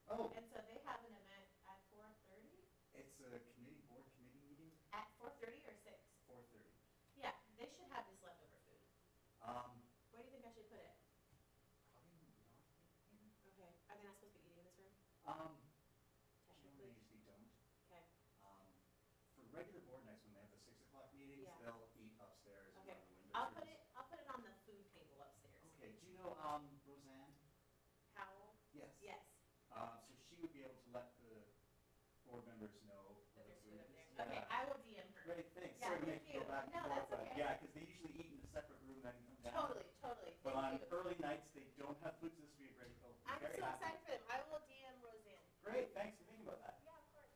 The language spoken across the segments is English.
Oh, And so they have an event at 4:30? it's a board committee meeting, At 4:30 or 6? 4:30. Yeah, they should have this leftover food. Um, Where do you think I should put it? probably not here. Okay. Are they not supposed to be eating in this room? No, they Technically? usually don't. Okay. For regular board nights, when they have the 6 o'clock meetings, Yeah. they'll eat upstairs in Okay. one of the window I'll rooms. put it on the food table upstairs. Okay, do you know, Roseanne? Powell? Yes. Yes. So she would be able to let the board members know That where the there's food food up is. there. Okay, I will DM her. Great, thanks. Yeah, Sorry to thank make you go you. back and No, forth, that's but okay. yeah, because they usually eat in a separate room then come down. Totally, totally. But Thank on you. early nights, they don't have food, so this would be a great help. I'm Very so happy. excited for them. I will DM Roseanne. Great, thanks for thinking about that. Yeah, of course.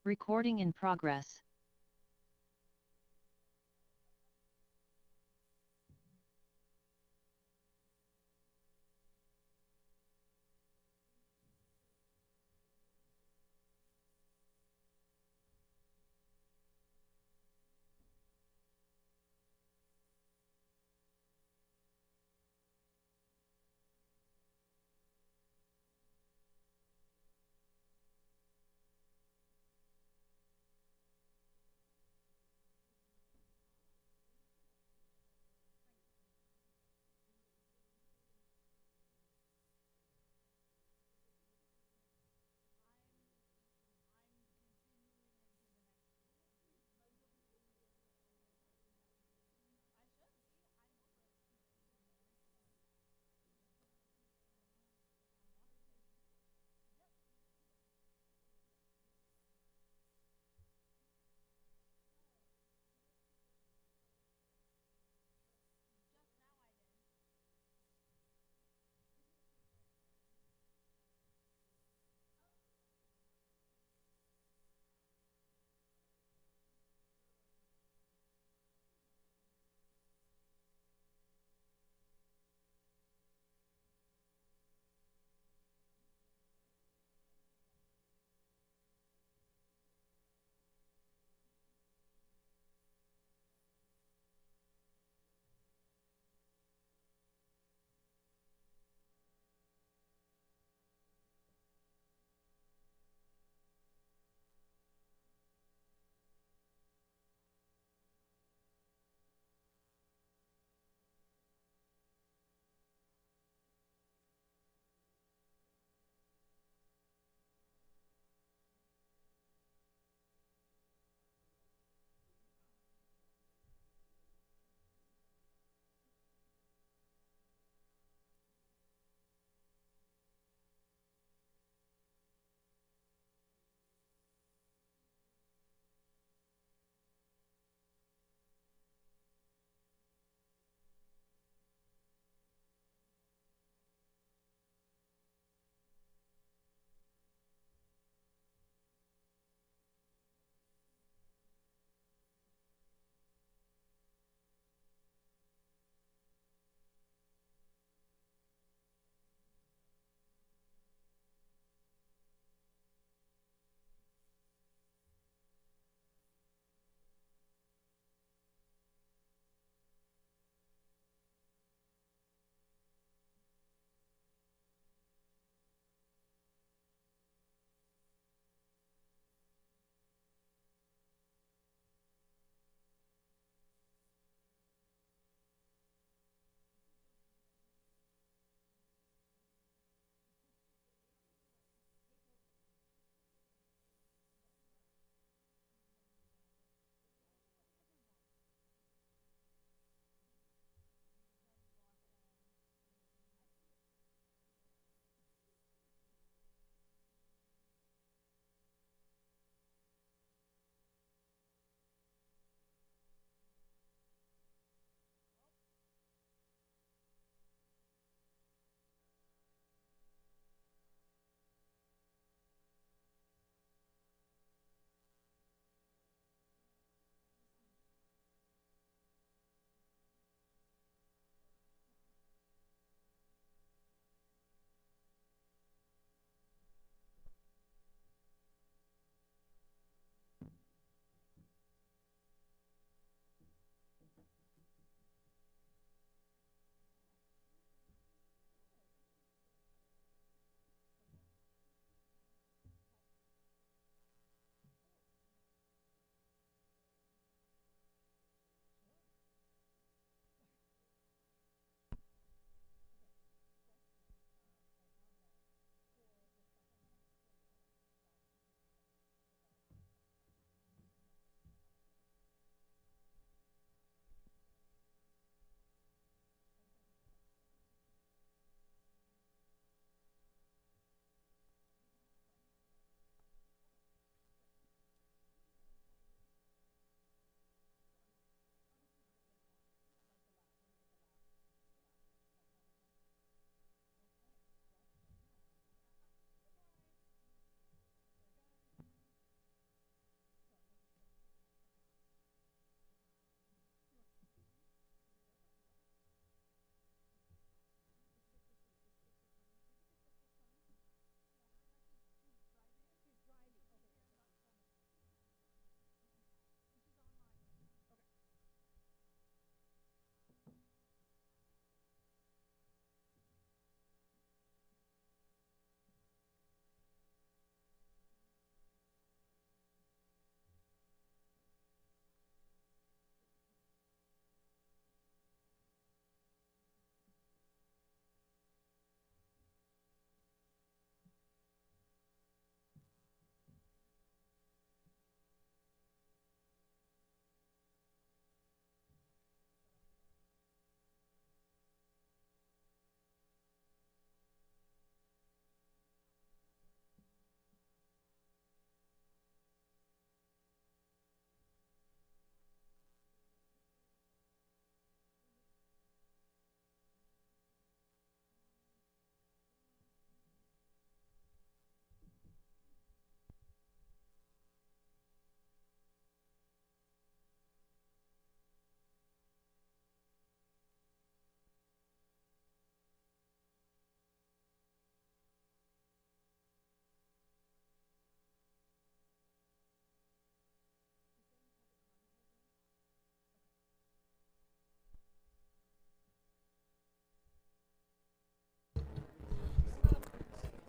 Recording in progress.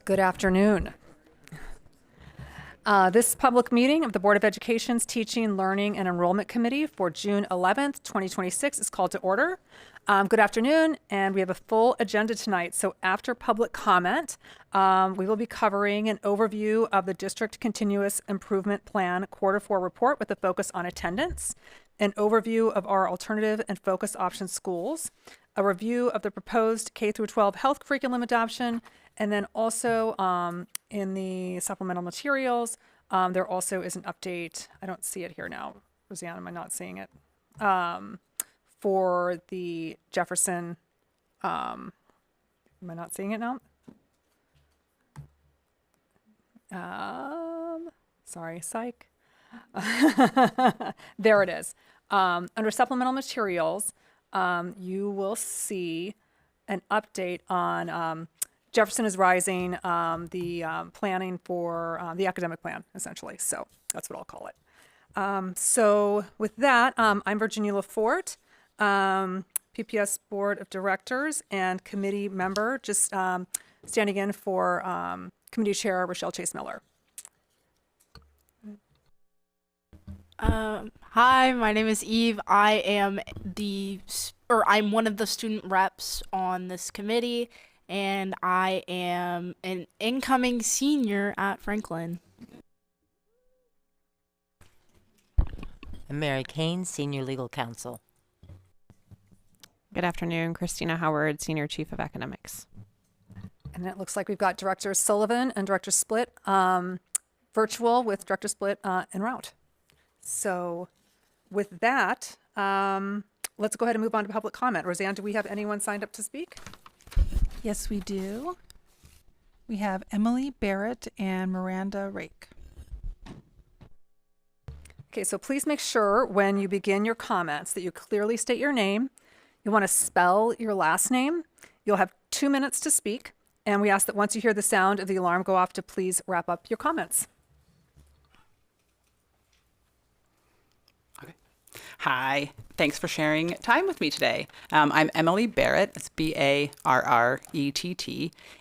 Good afternoon. This public meeting of the Board of Education's Teaching, Learning, and Enrollment Committee for June 11th, 2026 is called to order. Good afternoon, and we have a full agenda tonight. So after public comment, we will be covering an overview of the District Continuous Improvement Plan Quarter 4 report with a focus on attendance, an overview of our alternative and focus option schools, a review of the proposed K-12 health curriculum adoption, and then also in the supplemental materials, there also is an update. I don't see it here now. Roseanne, am I not seeing it? For the Jefferson, am I not seeing it now? Sorry, psych. There it is. Under supplemental materials, you will see an update on Jefferson is Rising, the planning for the academic plan, essentially. So that's what I'll call it. So with that, I'm Virginia LaForte, PPS Board of Directors and committee member, just standing in for Committee Chair Rochelle Chase Miller. Hi, my name is Eve. I'm one of the student reps on this committee, and I am an incoming senior at Franklin. I'm Mary Kane, Senior Legal Counsel. Good afternoon, Christina Howard, Senior Chief of Academics. And it looks like we've got Director Sullivan and Director Split virtual with Director Split en route. So with that, let's go ahead and move on to public comment. Roseanne, do we have anyone signed up to speak? Yes, we do. We have Emily Barrett and Miranda Rake. Okay, so please make sure when you begin your comments that you clearly state your name. You want to spell your last name. You'll have 2 minutes to speak. And we ask that once you hear the sound of the alarm go off to please wrap up your comments. Hi, thanks for sharing time with me today. I'm Emily Barrett, it's B-A-R-R-E-T-T,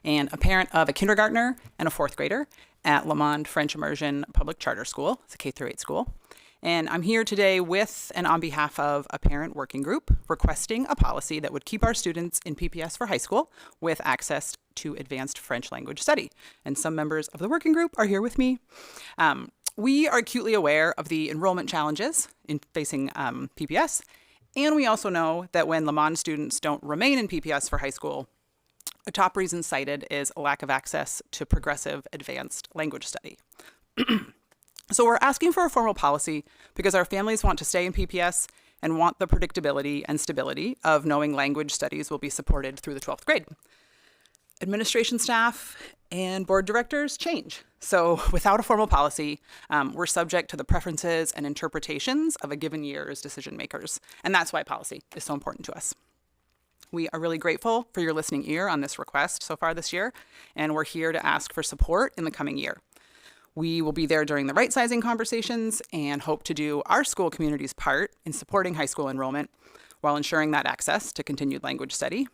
and a parent of a kindergartner and a fourth grader at Lamond French Immersion Public Charter School. It's a K-8 school. And I'm here today with and on behalf of a parent working group requesting a policy that would keep our students in PPS for high school with access to advanced French language study. And some members of the working group are here with me. We are acutely aware of the enrollment challenges in facing PPS, and we also know that when Lamond students don't remain in PPS for high school, a top reason cited is a lack of access to progressive advanced language study. So we're asking for a formal policy because our families want to stay in PPS and want the predictability and stability of knowing language studies will be supported through the 12th grade. Administration staff and board directors change. So without a formal policy, we're subject to the preferences and interpretations of a given year's decision makers. And that's why policy is so important to us. We are really grateful for your listening ear on this request so far this year, and we're here to ask for support in the coming year. We will be there during the right sizing conversations and hope to do our school community's part in supporting high school enrollment while ensuring that access to continued language study,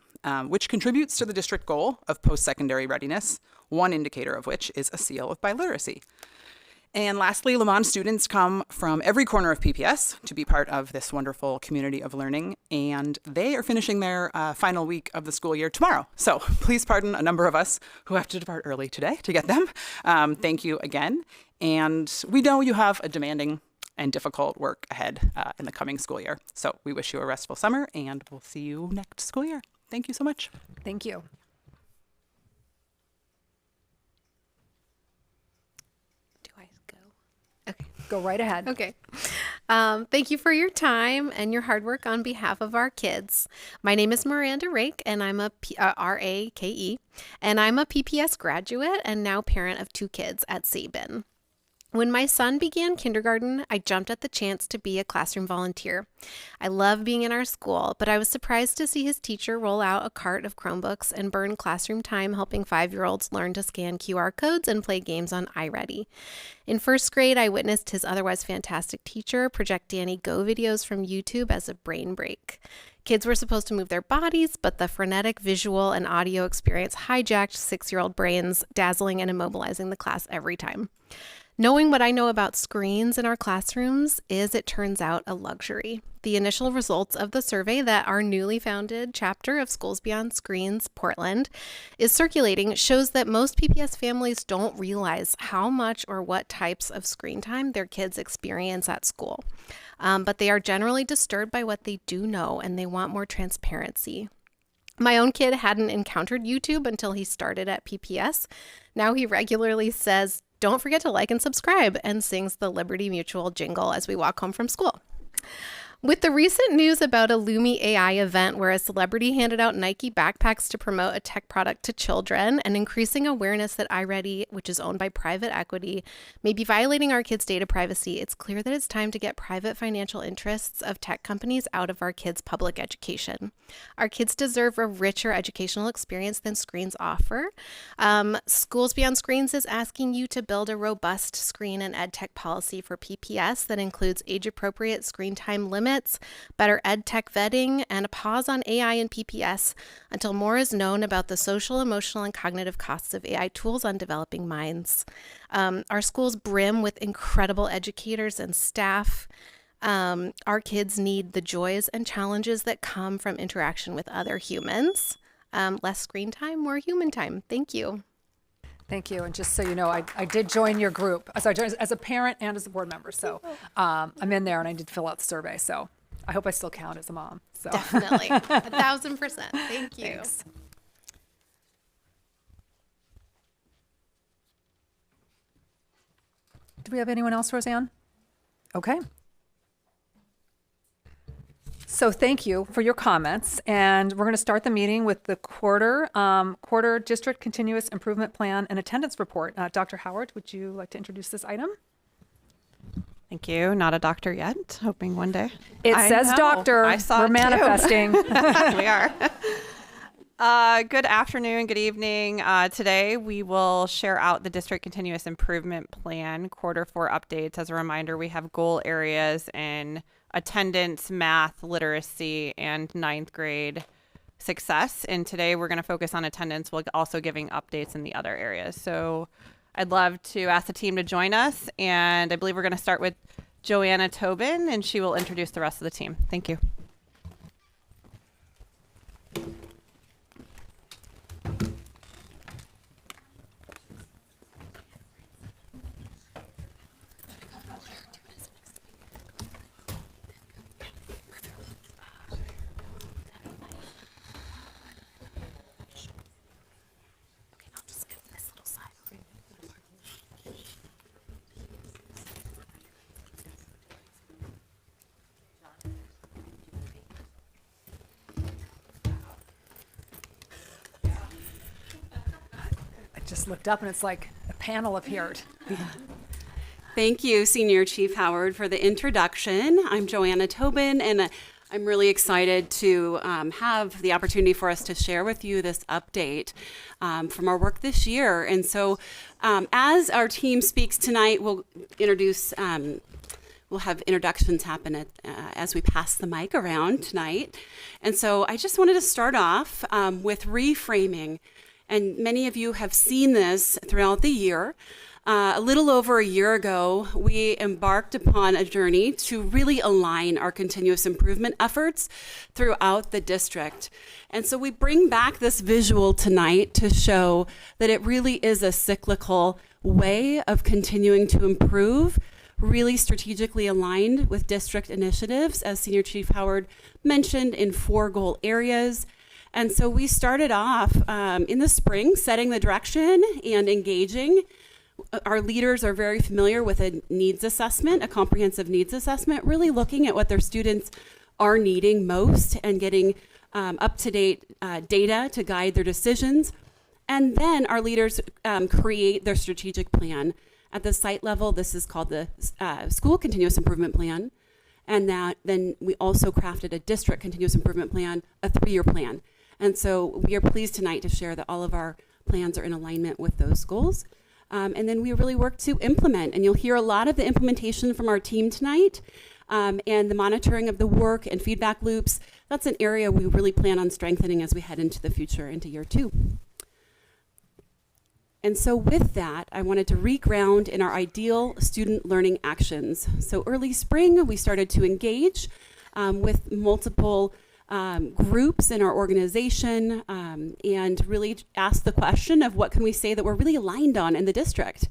which contributes to the district goal of post-secondary readiness, one indicator of which is a seal of biliteracy. And lastly, Lamond students come from every corner of PPS to be part of this wonderful community of learning, and they are finishing their final week of the school year tomorrow. So please pardon a number of us who have to depart early today to get them. Thank you again. And we know you have a demanding and difficult work ahead in the coming school year. So we wish you a restful summer, and we'll see you next school year. Thank you so much. Thank you. Do I go? Okay. Go right ahead. Okay. Thank you for your time and your hard work on behalf of our kids. My name is Miranda Rake, and I'm a R-A-K-E, and I'm a PPS graduate and now parent of 2 kids at Sabin. When my son began kindergarten, I jumped at the chance to be a classroom volunteer. I love being in our school, but I was surprised to see his teacher roll out a cart of Chromebooks and burn classroom time helping 5-year-olds learn to scan QR codes and play games on iReady. In first grade, I witnessed his otherwise fantastic teacher project Danny Go videos from YouTube as a brain break. Kids were supposed to move their bodies, but the frenetic visual and audio experience hijacked 6-year-old brains, dazzling and immobilizing the class every time. Knowing what I know about screens in our classrooms is, it turns out, a luxury. The initial results of the survey that our newly founded chapter of Schools Beyond Screens, Portland, is circulating shows that most PPS families don't realize how much or what types of screen time their kids experience at school. But they are generally disturbed by what they do know, and they want more transparency. My own kid hadn't encountered YouTube until he started at PPS. Now he regularly says, "Don't forget to like and subscribe," and sings the Liberty Mutual jingle as we walk home from school. With the recent news about a Lumi AI event where a celebrity handed out Nike backpacks to promote a tech product to children, and increasing awareness that iReady, which is owned by private equity, may be violating our kids' data privacy, it's clear that it's time to get private financial interests of tech companies out of our kids' public education. Our kids deserve a richer educational experience than screens offer. Schools Beyond Screens is asking you to build a robust screen and ed tech policy for PPS that includes age-appropriate screen time limits, better ed tech vetting, and a pause on AI and PPS until more is known about the social, emotional, and cognitive costs of AI tools on developing minds. Our schools brim with incredible educators and staff. Our kids need the joys and challenges that come from interaction with other humans. Less screen time, more human time. Thank you. Thank you. And just so you know, I did join your group. So I joined as a parent and as a board member. So I'm in there, and I did fill out the survey. So I hope I still count as a mom. So. Definitely. 1,000%. Thank you. Thanks. Do we have anyone else, Roseanne? Okay. So thank you for your comments, and we're going to start the meeting with the quarter district continuous improvement plan and attendance report. Dr. Howard, would you like to introduce this item? Thank you. Not a doctor yet. Hoping one day. It I says know. doctor. I saw We're it too. manifesting. We are. Good afternoon. Good evening. Today we will share out the district continuous improvement plan Q4 updates. As a reminder, we have goal areas in attendance, math, literacy, and 9th grade success. And today we're going to focus on attendance while also giving updates in the other areas. So I'd love to ask the team to join us. And I believe we're going to start with Joanna Tobin, and she will introduce the rest of the team. Thank you. Just looked up and it's like a panel appeared. Thank you, Senior Chief Howard, for the introduction. I'm Joanna Tobin, and I'm really excited to have the opportunity for us to share with you this update from our work this year. And so as our team speaks tonight, we'll introduce we'll have introductions happen as we pass the mic around tonight. And so I just wanted to start off with reframing. And many of you have seen this throughout the year. A little over a year ago, we embarked upon a journey to really align our continuous improvement efforts throughout the district. And so we bring back this visual tonight to show that it really is a cyclical way of continuing to improve, really strategically aligned with district initiatives, as Senior Chief Howard mentioned, in 4 goal areas. And so we started off in the spring, setting the direction and engaging. Our leaders are very familiar with a needs assessment, a comprehensive needs assessment, really looking at what their students are needing most and getting up-to-date data to guide their decisions. And then our leaders create their strategic plan At the site level, this is called the School Continuous Improvement Plan. And then we also crafted a district continuous improvement plan, a 3-year plan. And so we are pleased tonight to share that all of our plans are in alignment with those goals. And then we really work to implement, and you'll hear a lot of the implementation from our team tonight, and the monitoring of the work and feedback loops. That's an area we really plan on strengthening as we head into the future, into year 2. And so with that, I wanted to reground in our ideal student learning actions. So early spring, we started to engage with multiple groups in our organization and really ask the question of what can we say that we're really aligned on in the district.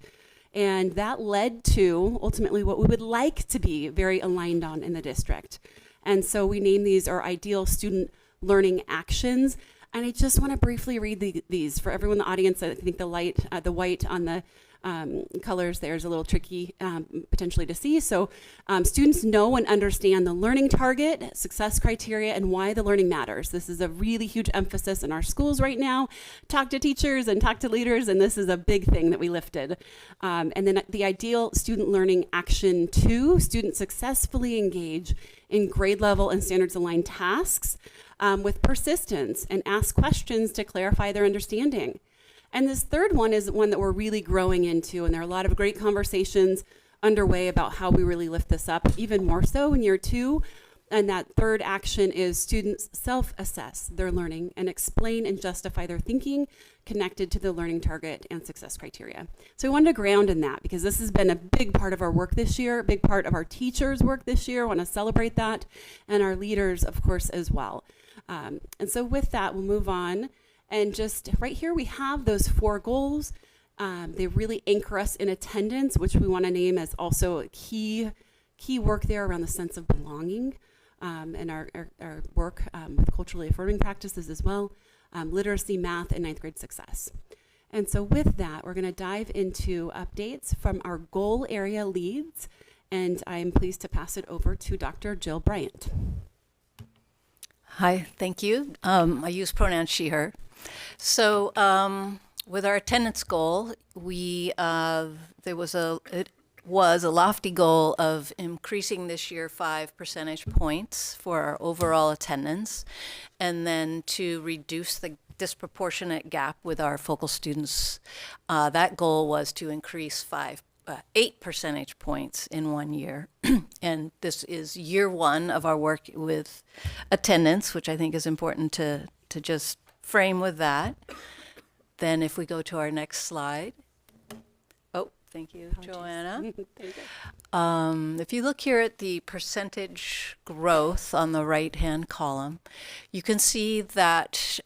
And that led to ultimately what we would like to be very aligned on in the district. And so we named these our ideal student learning actions. And I just want to briefly read these for everyone in the audience. I think the white on the colors there is a little tricky potentially to see. So students know and understand the learning target, success criteria, and why the learning matters. This is a really huge emphasis in our schools right now. Talk to teachers and talk to leaders, and this is a big thing that we lifted. And then the ideal student learning action 2, students successfully engage in grade level and standards aligned tasks with persistence and ask questions to clarify their understanding. And this third one is one that we're really growing into, and there are a lot of great conversations underway about how we really lift this up, even more so in year 2. And that third action is students self-assess their learning and explain and justify their thinking connected to the learning target and success criteria. So we wanted to ground in that because this has been a big part of our work this year, a big part of our teachers' work this year. I want to celebrate that, and our leaders, of course, as well. And so with that, we'll move on. And just right here, we have those 4 goals. They really anchor us in attendance, which we want to name as also a key work there around the sense of belonging, and our work with culturally affirming practices as well, literacy, math, and 9th grade success. And so with that, we're going to dive into updates from our goal area leads, and I'm pleased to pass it over to Dr. Jill Bryant. Hi, thank you. I use pronouns she, her. So with our attendance goal, it was a lofty goal of increasing this year 5 percentage points for our overall attendance, and then to reduce the disproportionate gap with our focal students. That goal was to increase 8 percentage points in 1 year. And this is year 1 of our work with attendance, which I think is important to just frame with that. Then if we go to our next slide. Oh, thank you, Joanna. If you look here at the percentage growth on the right-hand column, you can see that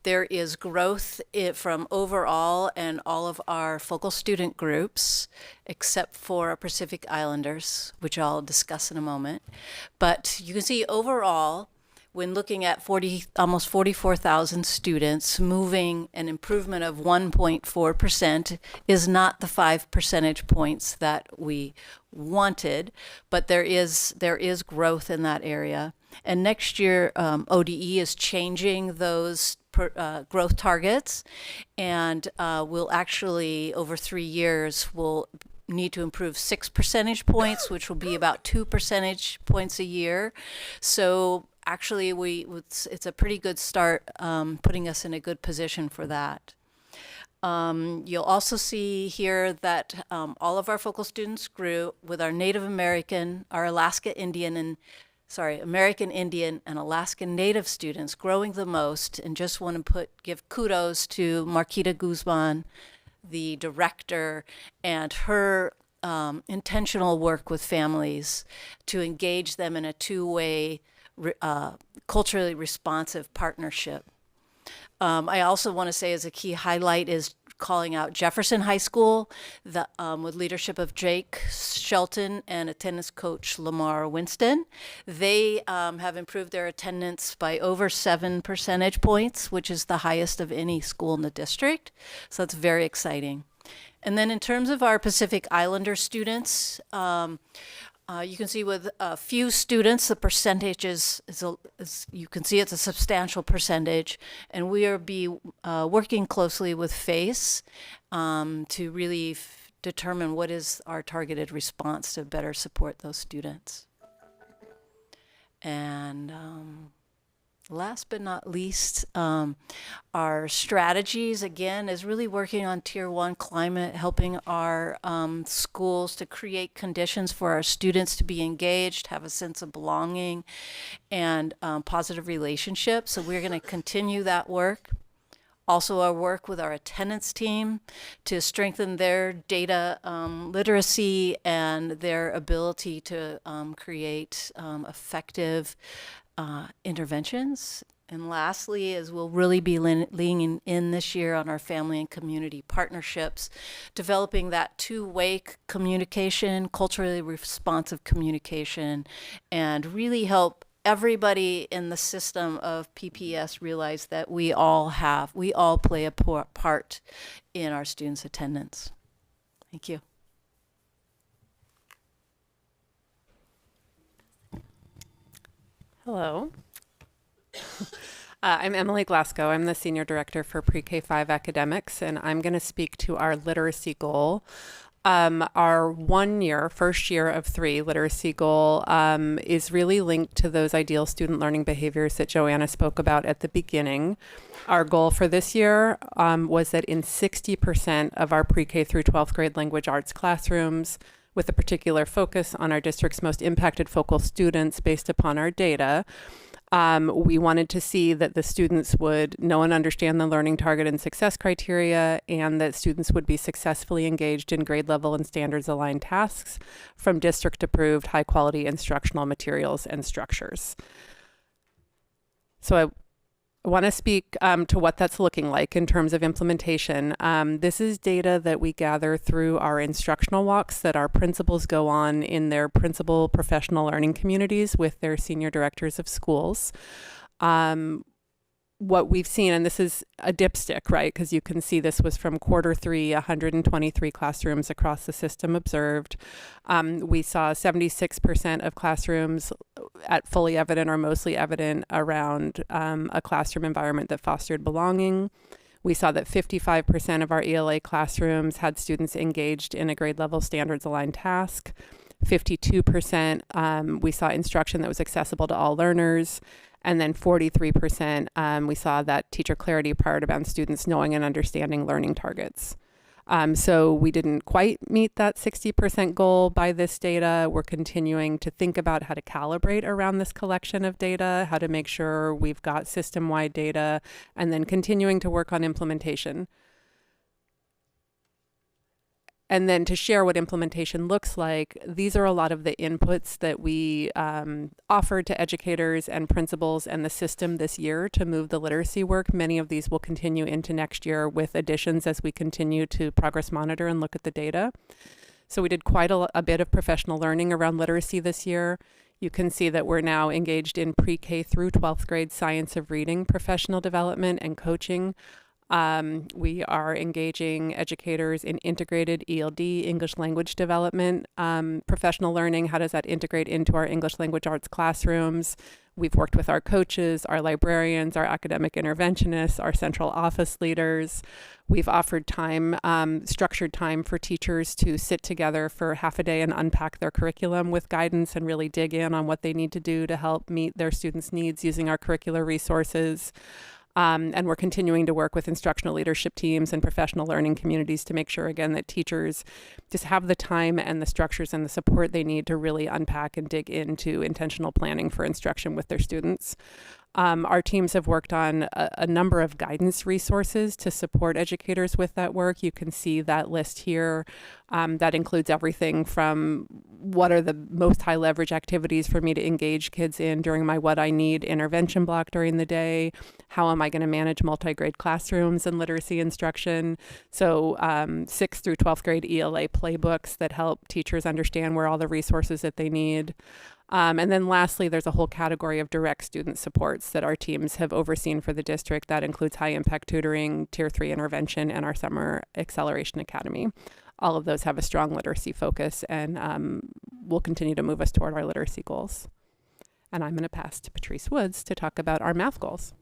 there is growth from overall and all of our focal student groups, except for our Pacific Islanders, which I'll discuss in a moment. But you can see overall, when looking at almost 44,000 students, moving an improvement of 1.4% is not the 5 percentage points that we wanted, but there is growth in that area. And next year, ODE is changing those growth targets, and we'll actually, over 3 years, we'll need to improve 6 percentage points, which will be about 2 percentage points a year. So actually, it's a pretty good start, putting us in a good position for that. You'll also see here that all of our focal students grew, with our Native American, our American Indian and Alaskan Native students growing the most, and just want to give kudos to Marquita Guzman, the director, and her intentional work with families to engage them in a 2-way culturally responsive partnership. I also want to say, as a key highlight, is calling out Jefferson High School, with leadership of Jake Shelton and attendance coach Lamar Winston. They have improved their attendance by over 7 percentage points, which is the highest of any school in the district. So that's very exciting. And then in terms of our Pacific Islander students, you can see with a few students, the percentage is you can see it's a substantial percentage, and we are working closely with FACE to really determine what is our targeted response to better support those students. And last but not least, our strategies, again, is really working on Tier 1 climate, helping our schools to create conditions for our students to be engaged, have a sense of belonging, and positive relationships. So we're going to continue that work. Also, our work with our attendance team to strengthen their data literacy and their ability to create effective interventions. And lastly, is we'll really be leaning in this year on our family and community partnerships, developing that two-way communication, culturally responsive communication, and really help everybody in the system of PPS realize that we all play a part in our students' attendance. Thank you. Hello. I'm Emily Glasgow. I'm the Senior Director for Pre-K 5 Academics, and I'm going to speak to our literacy goal. Our first year of 3 literacy goal is really linked to those ideal student learning behaviors that Joanna spoke about at the beginning. Our goal for this year was that in 60% of our pre-K through 12th grade language arts classrooms, with a particular focus on our district's most impacted focal students based upon our data, we wanted to see that the students would know and understand the learning target and success criteria, and that students would be successfully engaged in grade level and standards aligned tasks from district approved high quality instructional materials and structures. So I want to speak to what that's looking like in terms of implementation. This is data that we gather through our instructional walks that our principals go on in their principal professional learning communities with their senior directors of schools. What we've seen, and this is a dipstick, right? Because you can see this was from Q3, 123 classrooms across the system observed. We saw 76% of classrooms at fully evident or mostly evident around a classroom environment that fostered belonging. We saw that 55% of our ELA classrooms had students engaged in a grade level standards aligned task. 52% we saw instruction that was accessible to all learners. And then 43%, we saw that teacher clarity part about students knowing and understanding learning targets. So we didn't quite meet that 60% goal by this data. We're continuing to think about how to calibrate around this collection of data, how to make sure we've got system-wide data, and then continuing to work on implementation. And then to share what implementation looks like, these are a lot of the inputs that we offered to educators and principals and the system this year to move the literacy work. Many of these will continue into next year with additions as we continue to progress monitor and look at the data. So we did quite a bit of professional learning around literacy this year. You can see that we're now engaged in pre-K through 12th grade science of reading, professional development, and coaching. We are engaging educators in integrated ELD, English language development, professional learning. How does that integrate into our English language arts classrooms? We've worked with our coaches, our librarians, our academic interventionists, our central office leaders. We've offered time, structured time for teachers to sit together for half a day and unpack their curriculum with guidance and really dig in on what they need to do to help meet their students' needs using our curricular resources. And we're continuing to work with instructional leadership teams and professional learning communities to make sure, again, that teachers just have the time and the structures and the support they need to really unpack and dig into intentional planning for instruction with their students. Our teams have worked on a number of guidance resources to support educators with that work. You can see that list here. That includes everything from what are the most high leverage activities for me to engage kids in during my What I Need intervention block during the day. How am I going to manage multi-grade classrooms and literacy instruction? So 6th through 12th grade ELA playbooks that help teachers understand where all the resources that they need. And then lastly, there's a whole category of direct student supports that our teams have overseen for the district. That includes high impact tutoring, Tier 3 intervention, and our Summer Acceleration Academy. All of those have a strong literacy focus and will continue to move us toward our literacy goals. And I'm going to pass to Patrice Woods to talk about our math goals.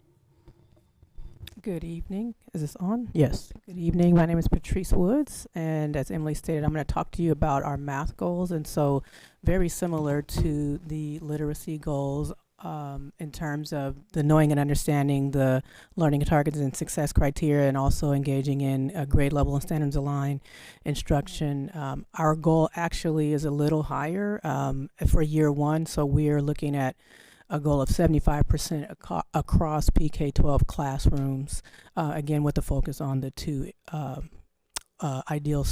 Good evening. Is this on? Yes. Good evening. My name is Patrice Woods, and as Emily stated, I'm going to talk to you about our math goals. And so, very similar to the literacy goals in terms of the knowing and understanding the learning targets and success criteria, and also engaging in grade level and standards aligned instruction. Our goal actually is a little higher for year one, so we are looking at a goal of 75% across PK-12 classrooms, again with the focus on the two ideal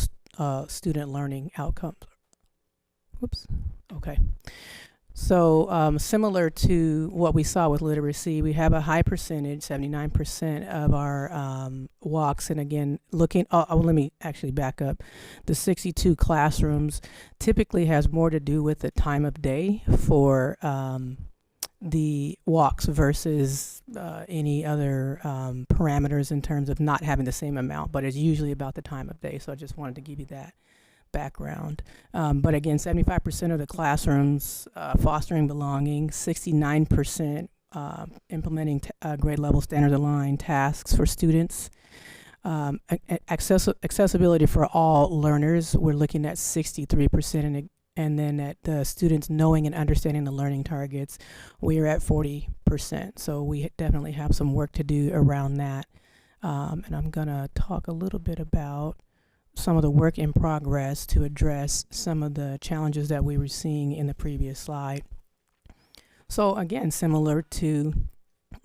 student learning outcomes. Whoops. Okay. So similar to what we saw with literacy, we have a high percentage, 79% of our walks. And again, let me actually back up. The 62 classrooms typically has more to do with the time of day for the walks versus any other parameters in terms of not having the same amount, but it's usually about the time of day. So I just wanted to give you that background. But again, 75% of the classrooms fostering belonging, 69% implementing grade level standard aligned tasks for students. Accessibility for all learners, we're looking at 63%, and then at the students knowing and understanding the learning targets, we are at 40%. So we definitely have some work to do around that. And I'm gonna talk a little bit about some of the work in progress to address some of the challenges that we were seeing in the previous slide. So again, similar to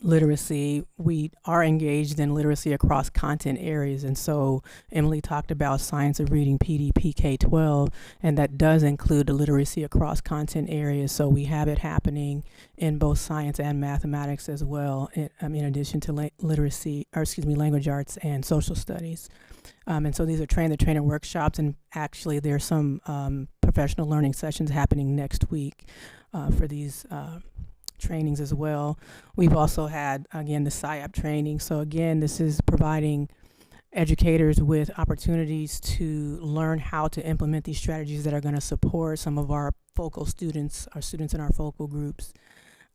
literacy, we are engaged in literacy across content areas. And so Emily talked about science of reading PK-12, and that does include the literacy across content areas. So we have it happening in both science and mathematics as well, in addition to language arts and social studies. And so these are train-the-trainer workshops, and actually there's some professional learning sessions happening next week for these trainings as well. We've also had, again, the SIAP training. So again, this is providing educators with opportunities to learn how to implement these strategies that are going to support some of our focal students, our students in our focal groups.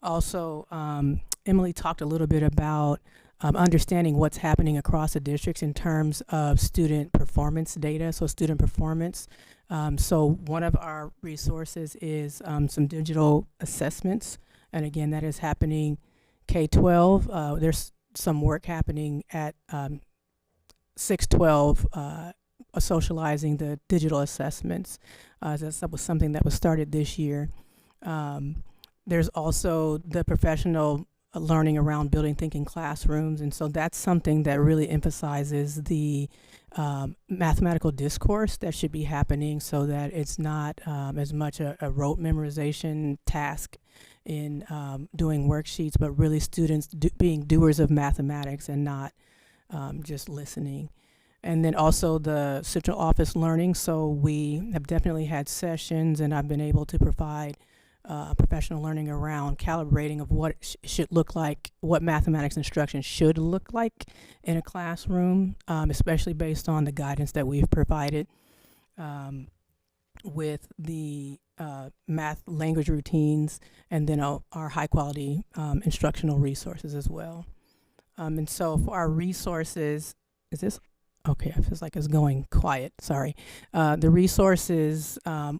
Also, Emily talked a little bit about understanding what's happening across the districts in terms of student performance data, so student performance. So one of our resources is some digital assessments. And again, that is happening K-12. There's some work happening at 6-12, socializing the digital assessments. That was something that was started this year. There's also the professional learning around building thinking classrooms. And so that's something that really emphasizes the mathematical discourse that should be happening, so that it's not as much a rote memorization task in doing worksheets, but really students being doers of mathematics and not just listening. And then also the central office learning. So we have definitely had sessions, and I've been able to provide professional learning around calibrating of what it should look like, what mathematics instruction should look like in a classroom, especially based on the guidance that we've provided with the math language routines, and then our high quality instructional resources as well. And so for our resources, is this okay? It feels like it's going quiet. Sorry. The resources, a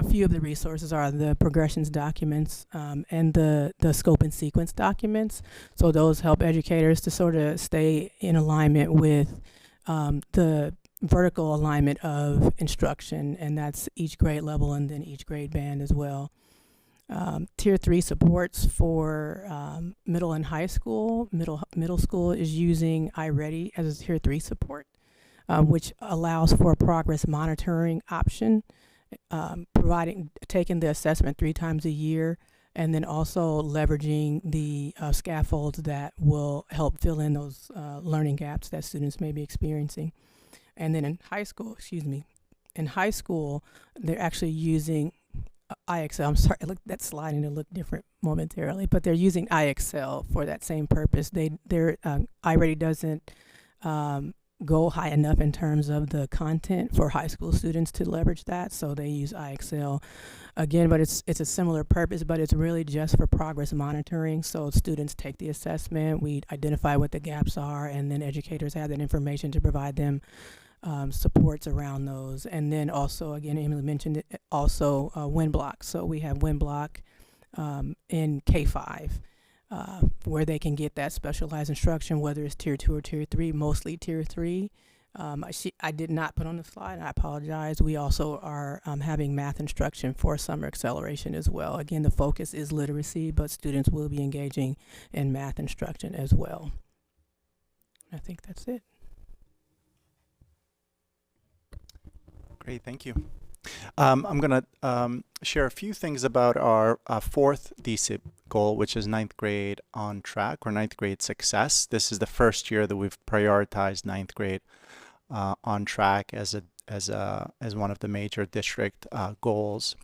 few of the resources are the progressions documents and the scope and sequence documents. So those help educators to sort of stay in alignment with the vertical alignment of instruction, and that's each grade level and then each grade band as well. Tier 3 supports for middle and high school. Middle school is using iReady as a Tier 3 support, which allows for a progress monitoring option, taking the assessment 3 times a year, and then also leveraging the scaffolds that will help fill in those learning gaps that students may be experiencing. And then in high school, they're actually using IXL. I'm sorry, that sliding to look different momentarily, but they're using IXL for that same purpose. Their iReady doesn't go high enough in terms of the content for high school students to leverage that. So they use iExcel again, but it's a similar purpose, but it's really just for progress monitoring. So students take the assessment, we identify what the gaps are, and then educators have that information to provide them supports around those. And then also, again, Emily mentioned it, also WinBlock. So we have WinBlock in K-5. Where they can get that specialized instruction, whether it's tier 2 or tier 3, mostly tier 3. I did not put on the slide, and I apologize. We also are having math instruction for summer acceleration as well. Again, the focus is literacy, but students will be engaging in math instruction as well. I think that's it. Great, thank you. I'm going to share a few things about our fourth DSIP goal, which is ninth grade on track or ninth grade success. This is the first year that we've prioritized ninth grade on track as one of the major district goals.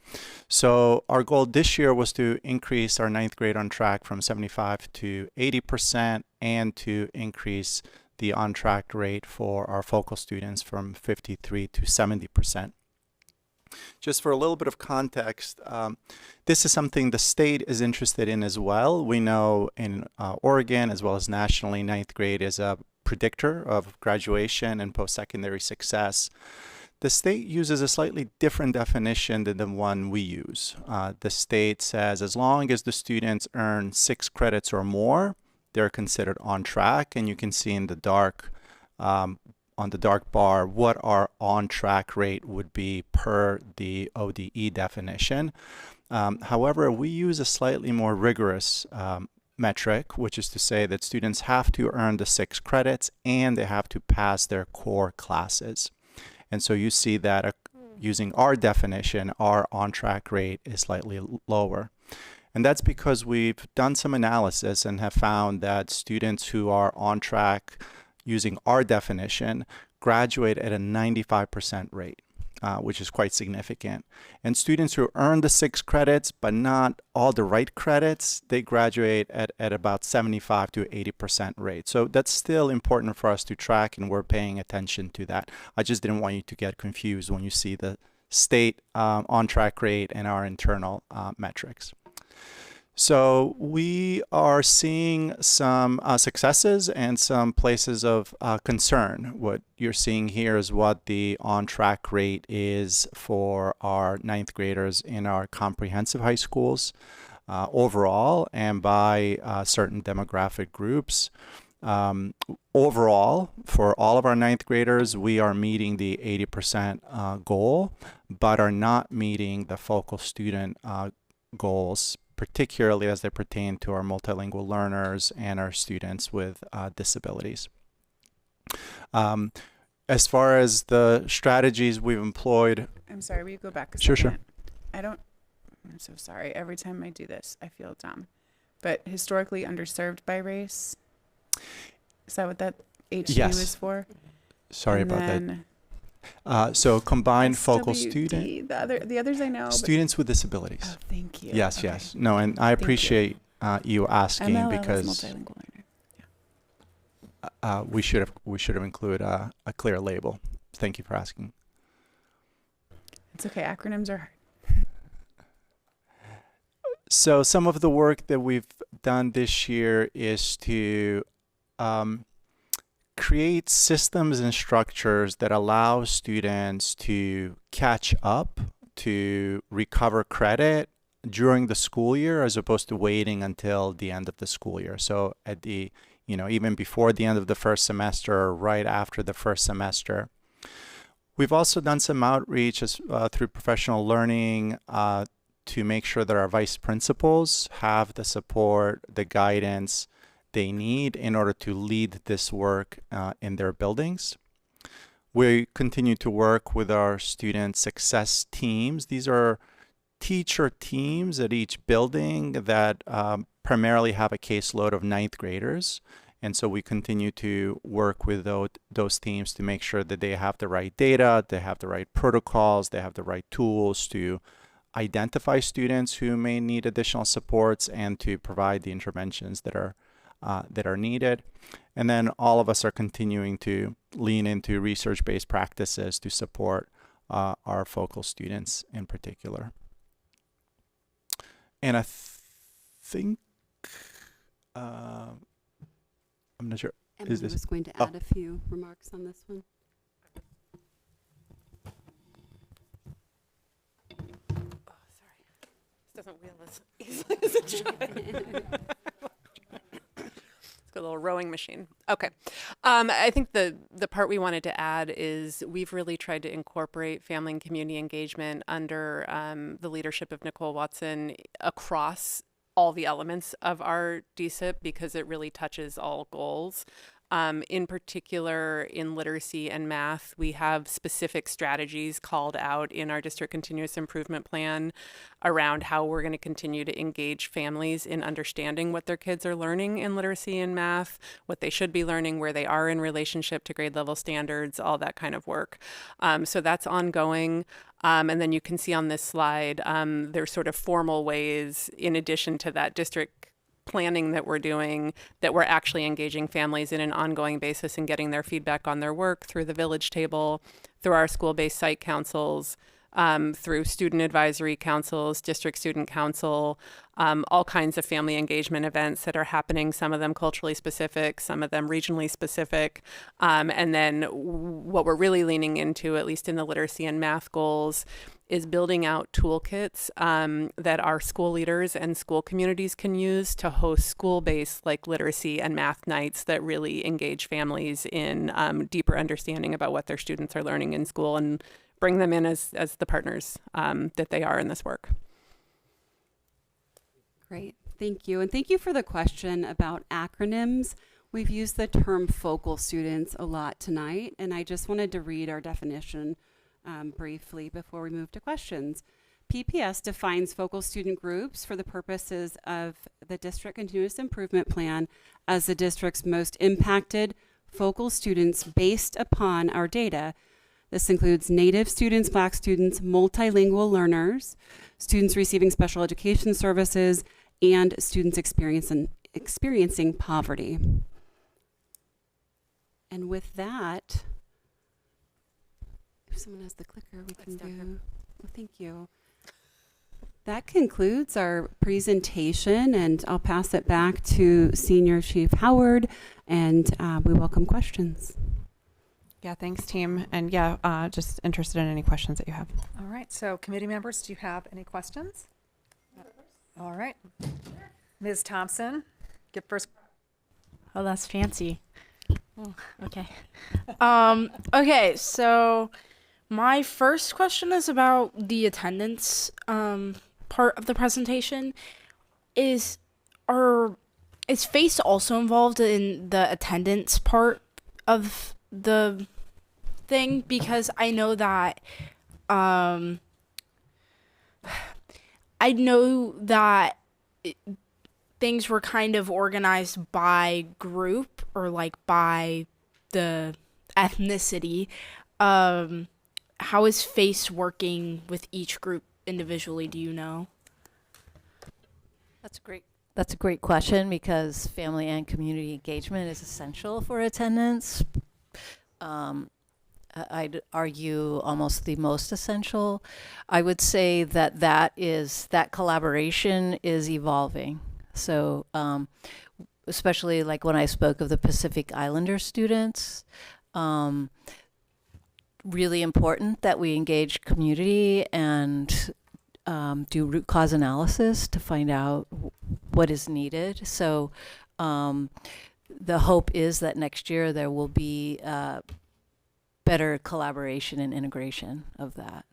So our goal this year was to increase our ninth grade on track from 75 to 80% and to increase the on track rate for our focal students from 53 to 70%. Just for a little bit of context, this is something the state is interested in as well. We know in Oregon, as well as nationally, ninth grade is a predictor of graduation and post-secondary success. The state uses a slightly different definition than the one we use. The state says as long as the students earn 6 credits or more, they're considered on track, and you can see in the dark on the dark bar what our on-track rate would be per the ODE definition. However, we use a slightly more rigorous metric, which is to say that students have to earn the 6 credits and they have to pass their core classes. And so you see that using our definition, our on-track rate is slightly lower. And that's because we've done some analysis and have found that students who are on track using our definition graduate at a 95% rate, which is quite significant. And students who earn the 6 credits but not all the right credits, they graduate at about 75 to 80% rate. So that's still important for us to track, and we're paying attention to that. I just didn't want you to get confused when you see the state on track rate and our internal metrics. So we are seeing some successes and some places of concern. What you're seeing here is what the on-track rate is for our ninth graders in our comprehensive high schools overall and by certain demographic groups. Overall, for all of our ninth graders, we are meeting the 80% goal, but are not meeting the focal student goals, particularly as they pertain to our multilingual learners and our students with disabilities. As far as the strategies we've employed... I'm sorry, will you go back a second? Sure. I'm so sorry. Every time I do this, I feel dumb. But historically underserved by race, is that what that HG yes. was for? Sorry and about that. So combined focal SWD, student. The others I know. Students with disabilities. Oh, thank you. Yes, okay. yes. No, and I appreciate you asking MLL because is multilingual learner. we should have included a clear label. Thank you for asking. It's okay. Acronyms are hard. So some of the work that we've done this year is to create systems and structures that allow students to catch up, to recover credit during the school year as opposed to waiting until the end of the school year. So at the, even before the end of the first semester or right after the first semester. We've also done some outreach through professional learning to make sure that our vice principals have the support, the guidance they need in order to lead this work in their buildings. We continue to work with our student success teams. These are teacher teams at each building that primarily have a caseload of ninth graders. And so we continue to work with those teams to make sure that they have the right data, they have the right protocols, they have the right tools to identify students who may need additional supports and to provide the interventions that are that are needed. And then all of us are continuing to lean into research-based practices to support our focal students in particular. And I think, I'm not sure. Emily was going to add a few remarks on this one. Doesn't wheel as easily as it should. It's got a little rowing machine. Okay. I think the part we wanted to add is we've really tried to incorporate family and community engagement under the leadership of Nicole Watson across all the elements of our DSIP because it really touches all goals. In particular, in literacy and math, we have specific strategies called out in our district continuous improvement plan around how we're going to continue to engage families in understanding what their kids are learning in literacy and math, what they should be learning, where they are in relationship to grade level standards, all that kind of work. So that's ongoing. And then you can see on this slide, there's sort of formal ways, in addition to that district planning that we're doing, that we're actually engaging families in an ongoing basis and getting their feedback on their work through the village table, through our school-based site councils, through student advisory councils, district student council, all kinds of family engagement events that are happening, some of them culturally specific, some of them regionally specific. And then what we're really leaning into, at least in the literacy and math goals, is building out toolkits that our school leaders and school communities can use to host school-based like literacy and math nights that really engage families in deeper understanding about what their students are learning in school and bring them in as the partners that they are in this work. Great, thank you. And thank you for the question about acronyms. We've used the term focal students a lot tonight, and I just wanted to read our definition briefly before we move to questions. PPS defines focal student groups for the purposes of the District Continuous Improvement Plan as the district's most impacted focal students based upon our data. This includes Native students, Black students, multilingual learners, students receiving special education services, and students experiencing poverty. And with that, if someone has the clicker, we can go. Well, thank you. That concludes our presentation, and I'll pass it back to Senior Chief Howard, and we welcome questions. Yeah, thanks, team. And yeah, just interested in any questions that you have. All right. So committee members, do you have any questions? All right. Ms. Thompson, get first. Oh, that's fancy. Oh, okay. Okay, so my first question is about the attendance part of the presentation. Is FACE also involved in the attendance part of the thing? Because I know that things were kind of organized by group or like by the ethnicity. How is FACE working with each group individually? Do you know? That's a great question because family and community engagement is essential for attendance. I'd argue almost the most essential. I would say that collaboration is evolving. So especially like when I spoke of the Pacific Islander students, really important that we engage community and do root cause analysis to find out what is needed. So the hope is that next year there will be better collaboration and integration of that.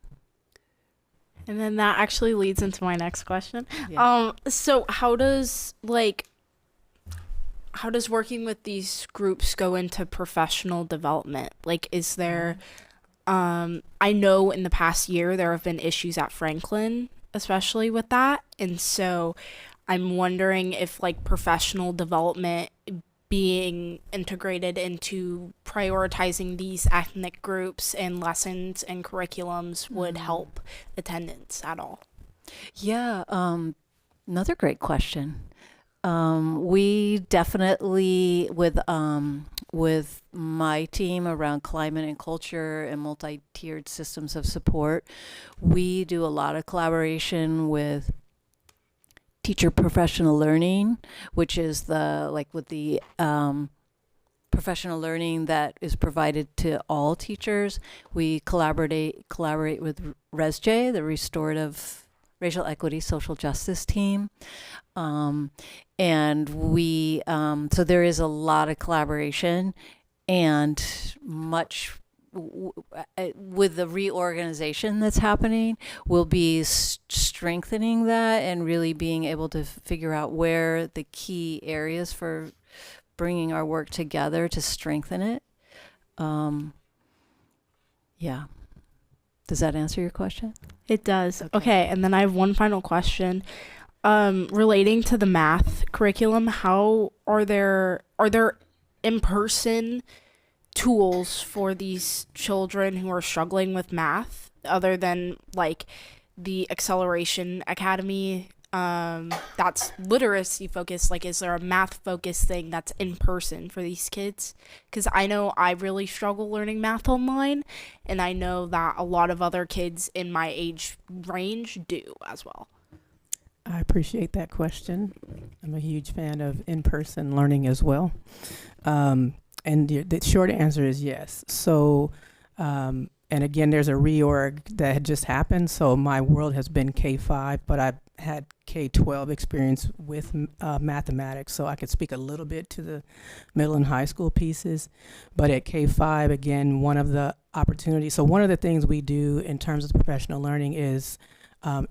And then that actually leads into my next question. Yeah. So how does working with these groups go into professional development? Like, is there, I know in the past year there have been issues at Franklin, especially with that. And so I'm wondering if like professional development being integrated into prioritizing these ethnic groups and lessons and curriculums would help attendance at all. Yeah, another great question. We definitely, with my team around climate and culture and multi-tiered systems of support, we do a lot of collaboration with teacher professional learning, which is with the professional learning that is provided to all teachers. We collaborate with ResJ, the Restorative Racial Equity Social Justice team. And we, so there is a lot of collaboration, and much with the reorganization that's happening, we'll be strengthening that and really being able to figure out where the key areas for bringing our work together to strengthen it. Yeah. Does that answer your question? It does. Okay, and then I have one final question. Relating to the math curriculum, how are there in-person tools for these children who are struggling with math other than like the Acceleration Academy that's literacy focused? Like, is there a math focused thing that's in person for these kids? Because I know I really struggle learning math online, and I know that a lot of other kids in my age range do as well. I appreciate that question. I'm a huge fan of in-person learning as well. And the short answer is yes. So, and again, there's a reorg that had just happened. So my world has been K-5, but I've had K-12 experience with mathematics. So I could speak a little bit to the middle and high school pieces. But at K-5, again, one of the opportunities. So one of the things we do in terms of professional learning is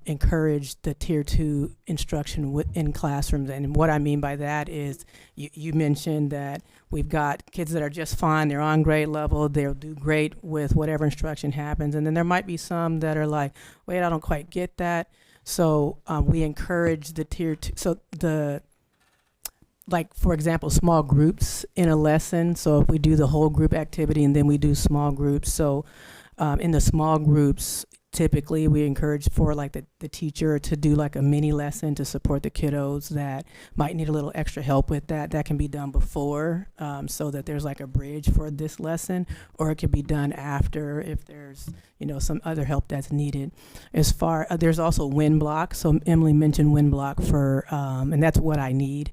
encourage the tier 2 instruction in classrooms. And what I mean by that is you mentioned that we've got kids that are just fine, they're on grade level, they'll do great with whatever instruction happens. And then there might be some that are like, wait, I don't quite get that. So we encourage the tier 2, so like, for example, small groups in a lesson. So if we do the whole group activity and then we do small groups. So in the small groups, typically we encourage for like the teacher to do like a mini lesson to support the kiddos that might need a little extra help with that. That can be done before, so that there's like a bridge for this lesson, or it could be done after if there's, some other help that's needed. As far, there's also win block. So Emily mentioned win block for, and that's what I need.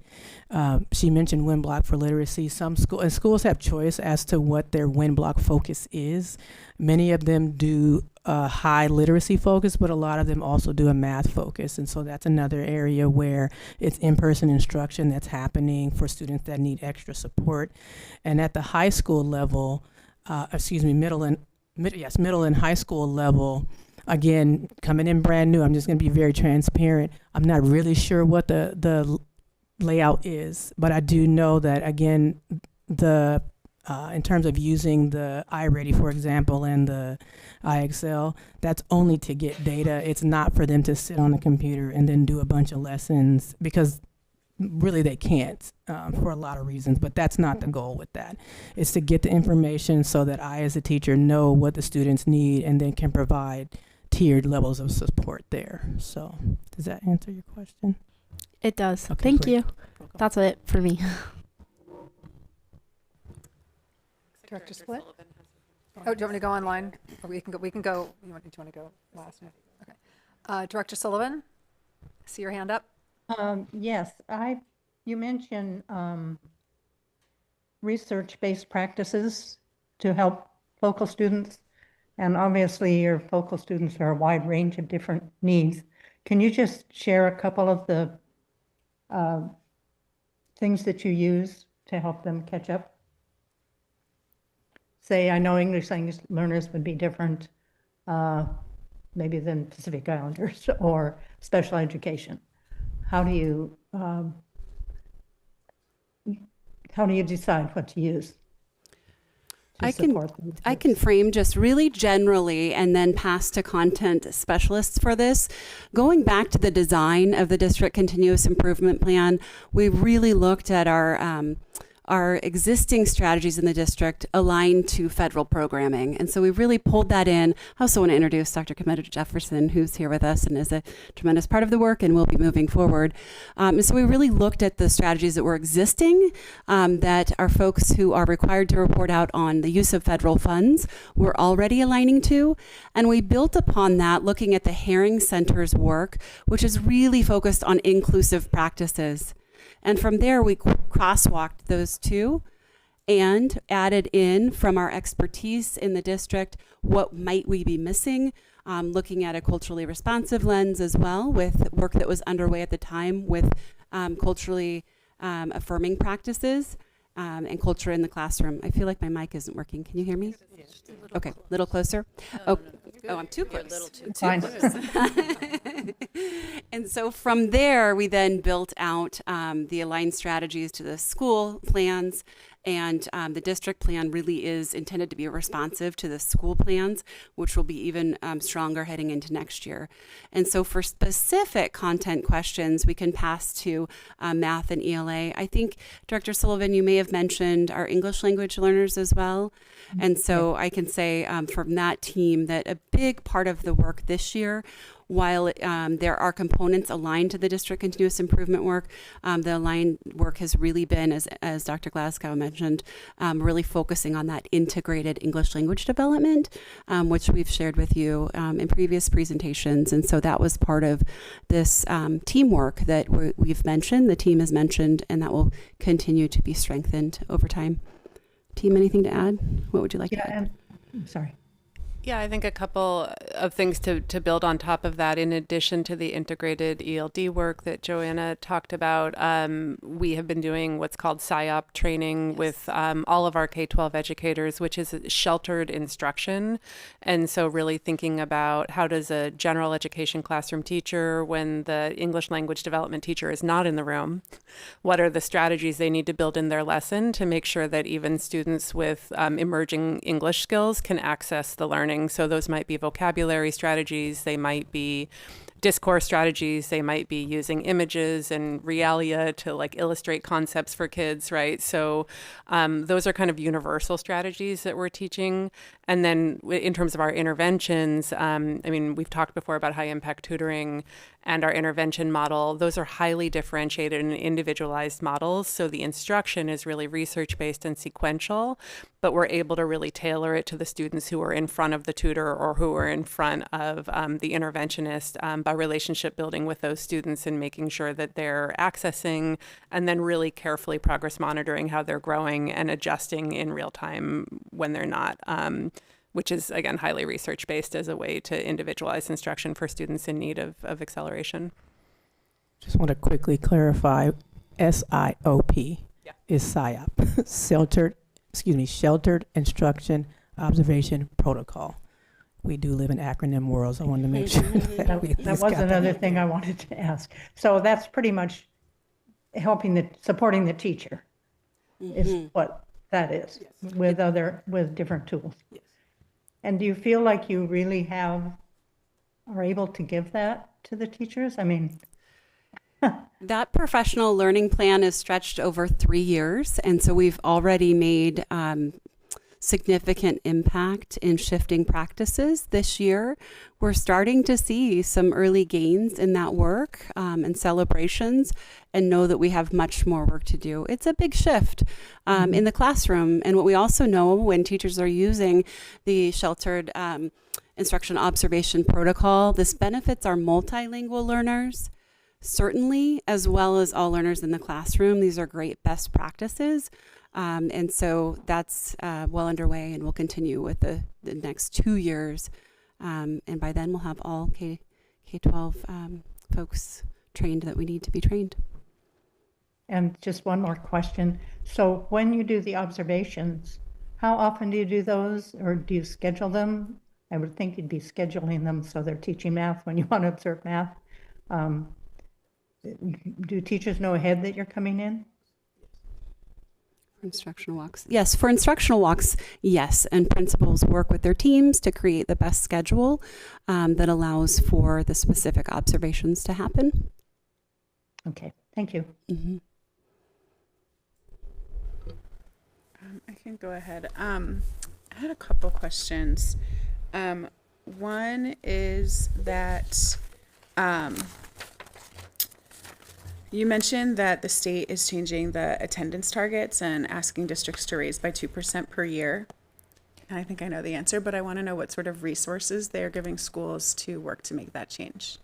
She mentioned win block for literacy. Some schools have choice as to what their win block focus is. Many of them do a high literacy focus, but a lot of them also do a math focus. And so that's another area where it's in-person instruction that's happening for students that need extra support. And at the high school level, middle and high school level, again, coming in brand new, I'm just going to be very transparent. I'm not really sure what the layout is, but I do know that, again, in terms of using the iReady, for example, and the iExcel, that's only to get data. It's not for them to sit on the computer and then do a bunch of lessons, because really they can't for a lot of reasons, but that's not the goal with that. It's to get the information so that I, as a teacher, know what the students need and then can provide tiered levels of support there. So does that answer your question? It does. Okay, Thank great. you. That's it for me. Director Split? Oh, do you want me to go online? Or we can go. Do you want to go last? Okay. Director Sullivan, I see your hand up. Yes, you mentioned research-based practices to help focal students, and obviously your focal students are a wide range of different needs. Can you just share a couple of the things that you use to help them catch up? Say, I know English language learners would be different maybe than Pacific Islanders or special education. How do you decide what to use? I can frame just really generally and then pass to content specialists for this. Going back to the design of the district continuous improvement plan, we really looked at our our existing strategies in the district align to federal programming. And so we really pulled that in. I also want to introduce Dr. Kameta Jefferson, who's here with us and is a tremendous part of the work and will be moving forward. And so we really looked at the strategies that were existing, that our folks who are required to report out on the use of federal funds were already aligning to. And we built upon that, looking at the Herring Center's work, which is really focused on inclusive practices. And from there, we crosswalked those two and added in from our expertise in the district, what might we be missing, looking at a culturally responsive lens as well, with work that was underway at the time with culturally affirming practices and culture in the classroom. I feel like my mic isn't working. Can you hear me? Okay, a little closer. Oh, I'm too close. Fine. And so from there, we then built out the aligned strategies to the school plans, and the district plan really is intended to be responsive to the school plans, which will be even stronger heading into next year. And so for specific content questions, we can pass to math and ELA. I think, Director Sullivan, you may have mentioned our English language learners as well. And so I can say from that team that a big part of the work this year, while there are components aligned to the district continuous improvement work, the aligned work has really been, as Dr. Glasgow mentioned, really focusing on that integrated English language development, which we've shared with you in previous presentations. And so that was part of this teamwork that we've mentioned, the team has mentioned, and that will continue to be strengthened over time. Team, anything to add? What would you like to add? I'm sorry. Yeah, I think a couple of things to build on top of that. In addition to the integrated ELD work that Joanna talked about, we have been doing what's called SIOP training with all of our K-12 educators, which is sheltered instruction. And so really thinking about how does a general education classroom teacher, when the English language development teacher is not in the room, what are the strategies they need to build in their lesson to make sure that even students with emerging English skills can access the learning. So those might be vocabulary strategies, they might be discourse strategies, they might be using images and realia to like illustrate concepts for kids, right? So those are kind of universal strategies that we're teaching. And then in terms of our interventions, I mean, we've talked before about high impact tutoring and our intervention model. Those are highly differentiated and individualized models. So the instruction is really research-based and sequential, but we're able to really tailor it to the students who are in front of the tutor or who are in front of the interventionist by relationship building with those students and making sure that they're accessing and then really carefully progress monitoring how they're growing and adjusting in real time when they're not. Which is, again, highly research-based as a way to individualize instruction for students in need of acceleration. Just want to quickly clarify, SIOP is SIOP, Sheltered Instruction Observation Protocol. We do live in acronym world, so I wanted to make sure that was another thing I wanted to ask. So that's pretty much supporting the teacher is what that is, with different tools. Yes. And do you feel like you really are able to give that to the teachers? I mean, that professional learning plan is stretched over 3 years. And so we've already made significant impact in shifting practices this year. We're starting to see some early gains in that work and celebrations, and know that we have much more work to do. It's a big shift in the classroom. And what we also know when teachers are using the sheltered instruction observation protocol, this benefits our multilingual learners, certainly, as well as all learners in the classroom. These are great best practices. And so that's well underway and will continue with the next 2 years. And by then we'll have all K-12 folks trained that we need to be trained. And just one more question. So when you do the observations, how often do you do those, or do you schedule them? I would think you'd be scheduling them so they're teaching math when you want to observe math. Do teachers know ahead that you're coming in? For instructional walks. Yes, for instructional walks, yes. And principals work with their teams to create the best schedule that allows for the specific observations to happen. Okay, thank you. can go ahead. I had a couple questions. One is that you mentioned that the state is changing the attendance targets and asking districts to raise by 2% per year. And I think I know the answer, but I want to know what sort of resources they're giving schools to work to make that change.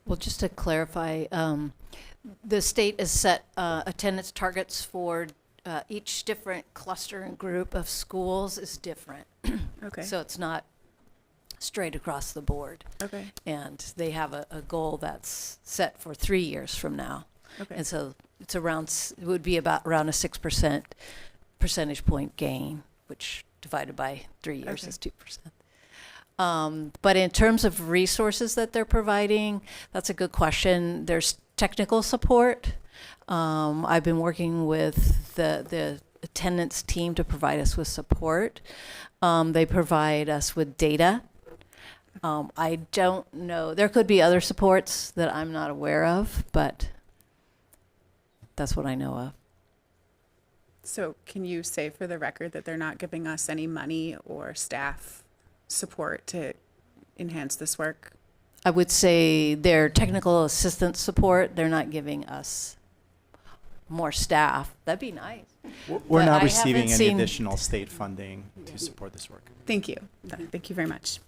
Well, just to clarify, the state has set attendance targets for each different cluster and group of schools is different. Okay. So it's not straight across the board. Okay. And they have a goal that's set for 3 years from now. Okay. And so it's it would be about around a 6% percentage point gain, which divided by 3 years is 2%. But in terms of resources that they're providing, that's a good question. There's technical support. I've been working with the attendance team to provide us with support. They provide us with data. I don't know. There could be other supports that I'm not aware of, but that's what I know of. So can you say for the record that they're not giving us any money or staff support to enhance this work? I would say their technical assistance support, they're not giving us more staff. That'd be nice. We're But not I receiving haven't any seen- additional state funding to support this work. Thank you. Thank you very much.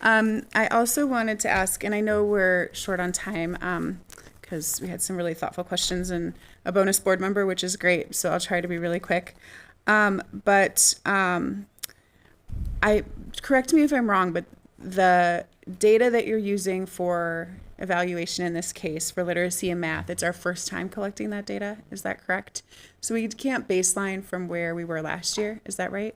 I also wanted to ask, and I know we're short on time because we had some really thoughtful questions and a bonus board member, which is great. So I'll try to be really quick. But correct me if I'm wrong, but the data that you're using for evaluation in this case for literacy and math, it's our first time collecting that data. Is that correct? So we can't baseline from where we were last year. Is that right?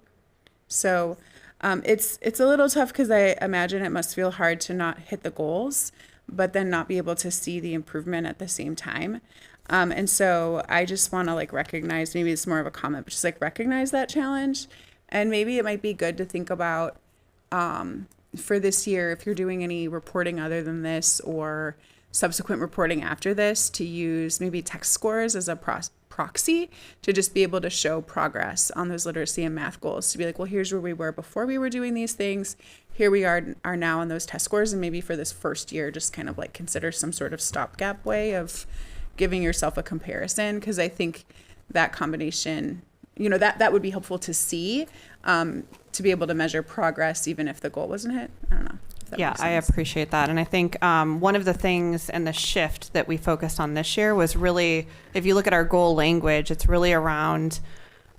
So it's a little tough because I imagine it must feel hard to not hit the goals, but then not be able to see the improvement at the same time. And so I just want to recognize, maybe it's more of a comment, but just recognize that challenge. And maybe it might be good to think about for this year, if you're doing any reporting other than this or subsequent reporting after this, to use maybe test scores as a proxy to just be able to show progress on those literacy and math goals, to be well, here's where we were before we were doing these things. Here we are now on those test scores. And maybe for this first year, just kind of consider some sort of stopgap way of giving yourself a comparison. Because I think that combination, that would be helpful to see, to be able to measure progress, even if the goal wasn't hit. I don't know. Yeah, I appreciate that. And I think one of the things and the shift that we focused on this year was really, if you look at our goal language, it's really around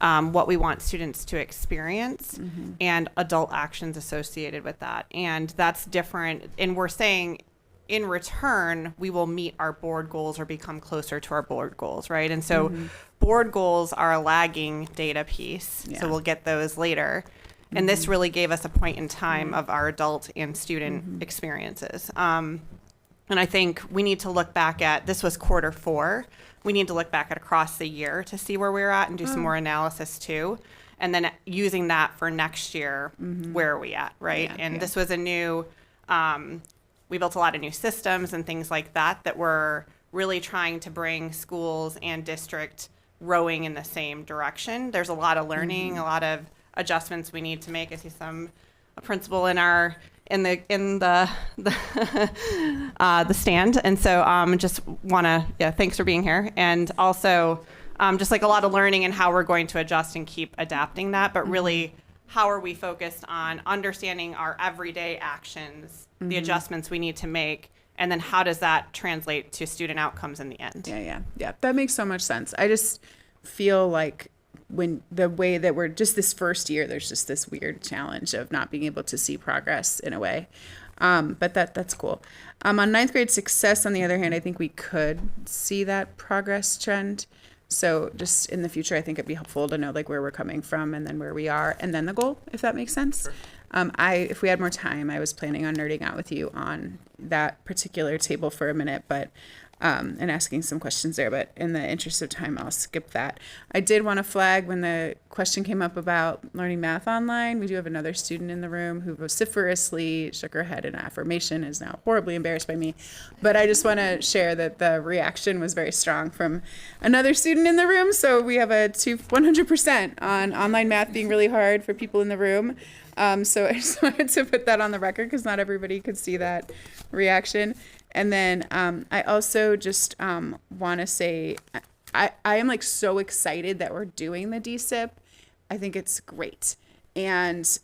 what we want students to experience and adult actions associated with that. And that's different. And we're saying in return, we will meet our board goals or become closer to our board goals, right? And so board goals are a lagging data piece. Yeah. So we'll get those later. And this really gave us a point in time of our adult and student experiences. And I think we need to look back at, this was Q4. We need to look back at across the year to see where we're at and do some more analysis too. And then using that for next year, where are we at, right? This was a new, we built a lot of new systems and things like that that were really trying to bring schools and district rowing in the same direction. There's a lot of learning, a lot of adjustments we need to make. I see a principal in the stand, and so just want to thanks for being here, and also just a lot of learning and how we're going to adjust and keep adapting that, but really how are we focused on understanding our everyday actions, the adjustments we need to make, and then how does that translate to student outcomes in the end? Yeah, that makes so much sense. I just feel when the way that we're just this first year, there's just this weird challenge of not being able to see progress in a way. But that's cool. On ninth grade success, on the other hand, I think we could see that progress trend. So just in the future, I think it'd be helpful to know where we're coming from and then where we are and then the goal, if that makes sense. Sure. If we had more time, I was planning on nerding out with you on that particular table for a minute, but and asking some questions there, but in the interest of time, I'll skip that. I did want to flag when the question came up about learning math online. We do have another student in the room who vociferously shook her head in affirmation, is now horribly embarrassed by me. But I just want to share that the reaction was very strong from another student in the room. So we have a 100% on online math being really hard for people in the room. So I just wanted to put that on the record because not everybody could see that reaction. And then I also just want to say I am like so excited that we're doing the DSIP. I think it's great. And